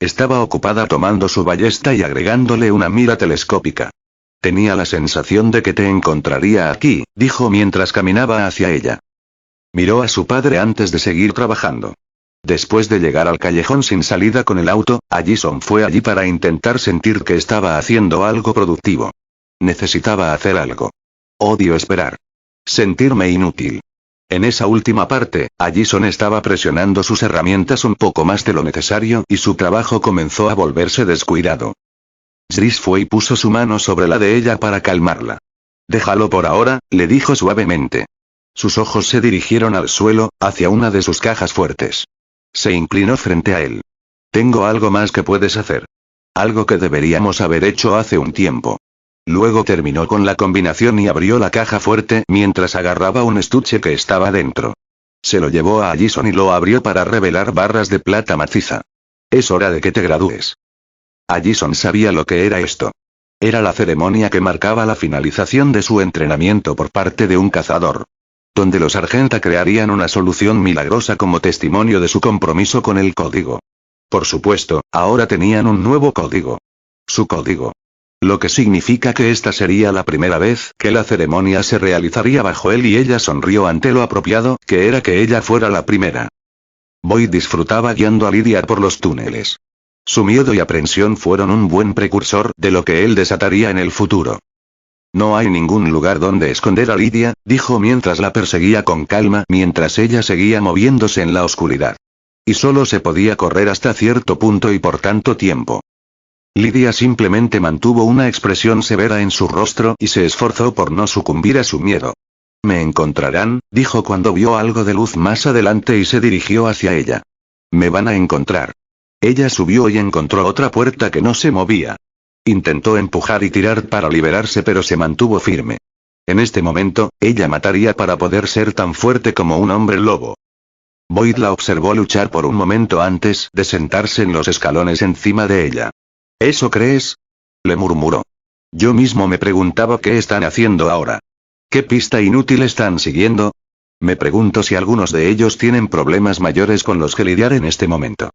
Estaba ocupada tomando su ballesta y agregándole una mira telescópica. Tenía la sensación de que te encontraría aquí, dijo mientras caminaba hacia ella. Miró a su padre antes de seguir trabajando. Después de llegar al callejón sin salida con el auto, Allison fue allí para intentar sentir que estaba haciendo algo productivo. Necesitaba hacer algo. Odio esperar. Sentirme inútil. En esa última parte, Allison estaba presionando sus herramientas un poco más de lo necesario y su trabajo comenzó a volverse descuidado. Zris fue y puso su mano sobre la de ella para calmarla. Déjalo por ahora, le dijo suavemente. Sus ojos se dirigieron al suelo, hacia una de sus cajas fuertes. Se inclinó frente a él. Tengo algo más que puedes hacer. Algo que deberíamos haber hecho hace un tiempo. Luego terminó con la combinación y abrió la caja fuerte mientras agarraba un estuche que estaba dentro. Se lo llevó a Allison y lo abrió para revelar barras de plata maciza. Es hora de que te gradúes. Allison sabía lo que era esto. Era la ceremonia que marcaba la finalización de su entrenamiento por parte de un cazador. Donde los Argenta crearían una solución milagrosa como testimonio de su compromiso con el código. Por supuesto, ahora tenían un nuevo código. Su código. Lo que significa que esta sería la primera vez que la ceremonia se realizaría bajo él y ella sonrió ante lo apropiado, que era que ella fuera la primera. Boyd disfrutaba guiando a Lydia por los túneles. Su miedo y aprensión fueron un buen precursor de lo que él desataría en el futuro. No hay ningún lugar donde esconder a Lydia, dijo mientras la perseguía con calma mientras ella seguía moviéndose en la oscuridad. Y solo se podía correr hasta cierto punto y por tanto tiempo. Lydia simplemente mantuvo una expresión severa en su rostro y se esforzó por no sucumbir a su miedo. Me encontrarán, dijo cuando vio algo de luz más adelante y se dirigió hacia ella. Me van a encontrar. Ella subió y encontró otra puerta que no se movía. Intentó empujar y tirar para liberarse pero se mantuvo firme. En este momento, ella mataría para poder ser tan fuerte como un hombre lobo. Boyd la observó luchar por un momento antes de sentarse en los escalones encima de ella. ¿Eso crees? Le murmuró. Yo mismo me preguntaba qué están haciendo ahora. ¿Qué pista inútil están siguiendo? Me pregunto si algunos de ellos tienen problemas mayores con los que lidiar en este momento.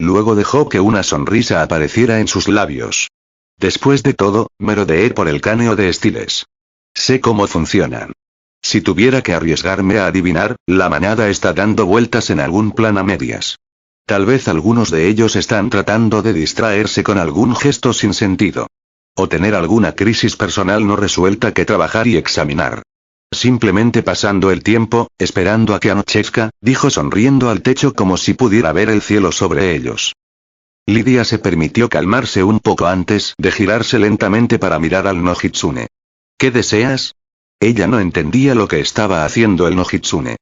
Luego dejó que una sonrisa apareciera en sus labios. Después de todo, merodeé por el caneo de Stiles. Sé cómo funcionan. Si tuviera que arriesgarme a adivinar, la manada está dando vueltas en algún plan a medias. Tal vez algunos de ellos están tratando de distraerse con algún gesto sin sentido. O tener alguna crisis personal no resuelta que trabajar y examinar. Simplemente pasando el tiempo, esperando a que anochezca, dijo sonriendo al techo como si pudiera ver el cielo sobre ellos. Lydia se permitió calmarse un poco antes de girarse lentamente para mirar al Nojitsune. ¿Qué deseas? Ella no entendía lo que estaba haciendo el Nojitsune.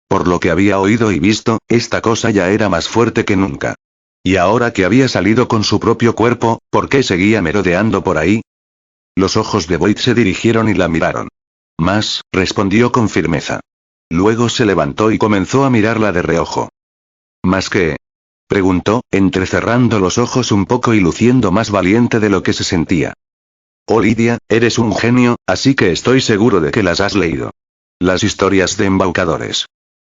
Por lo que había oído y visto, esta cosa ya era más fuerte que nunca. Y ahora que había salido con su propio cuerpo, ¿por qué seguía merodeando por ahí? Los ojos de Boyd se dirigieron y la miraron. Más, respondió con firmeza. Luego se levantó y comenzó a mirarla de reojo. ¿Más qué? Preguntó, entrecerrando los ojos un poco y luciendo más valiente de lo que se sentía. Oh Lydia, eres un genio, así que estoy seguro de que las has leído. Las historias de embaucadores.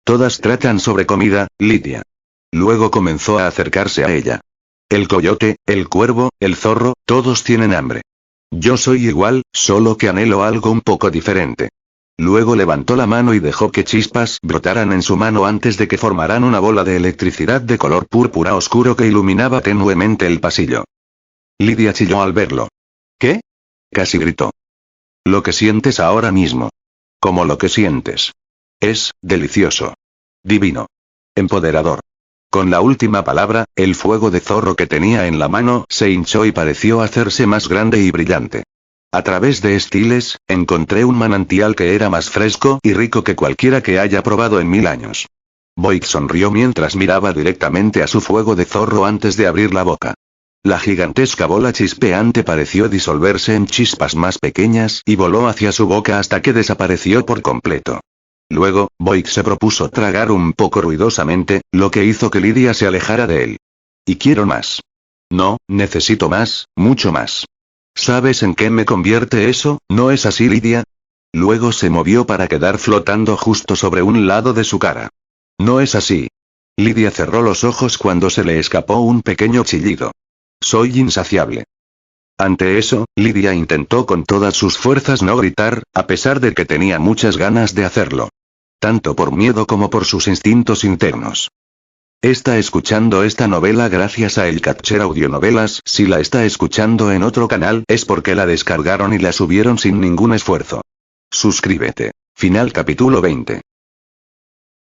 Todas tratan sobre comida, Lydia. Luego comenzó a acercarse a ella. El coyote, el cuervo, el zorro, todos tienen hambre. Yo soy igual, solo que anhelo algo un poco diferente. Luego levantó la mano y dejó que chispas brotaran en su mano antes de que formaran una bola de electricidad de color púrpura oscuro que iluminaba tenuemente el pasillo. Lydia chilló al verlo. ¿Qué? Casi gritó. Lo que sientes ahora mismo. Como lo que sientes. Es, delicioso. Divino. Empoderador. Con la última palabra, el fuego de zorro que tenía en la mano se hinchó y pareció hacerse más grande y brillante. A través de Estiles, encontré un manantial que era más fresco y rico que cualquiera que haya probado en 1000 años. Boyd sonrió mientras miraba directamente a su fuego de zorro antes de abrir la boca. La gigantesca bola chispeante pareció disolverse en chispas más pequeñas y voló hacia su boca hasta que desapareció por completo. Luego, Boyd se propuso tragar un poco ruidosamente, lo que hizo que Lydia se alejara de él. Y quiero más. No, necesito más, mucho más. ¿Sabes en qué me convierte eso, no es así, Lydia? Luego se movió para quedar flotando justo sobre un lado de su cara. No es así. Lydia cerró los ojos cuando se le escapó un pequeño chillido. Soy insaciable. Ante eso, Lydia intentó con todas sus fuerzas no gritar, a pesar de que tenía muchas ganas de hacerlo. Tanto por miedo como por sus instintos internos. Está escuchando esta novela gracias a El Catcher Audionovelas. Si la está escuchando en otro canal es porque la descargaron y la subieron sin ningún esfuerzo. Suscríbete. Final capítulo 20.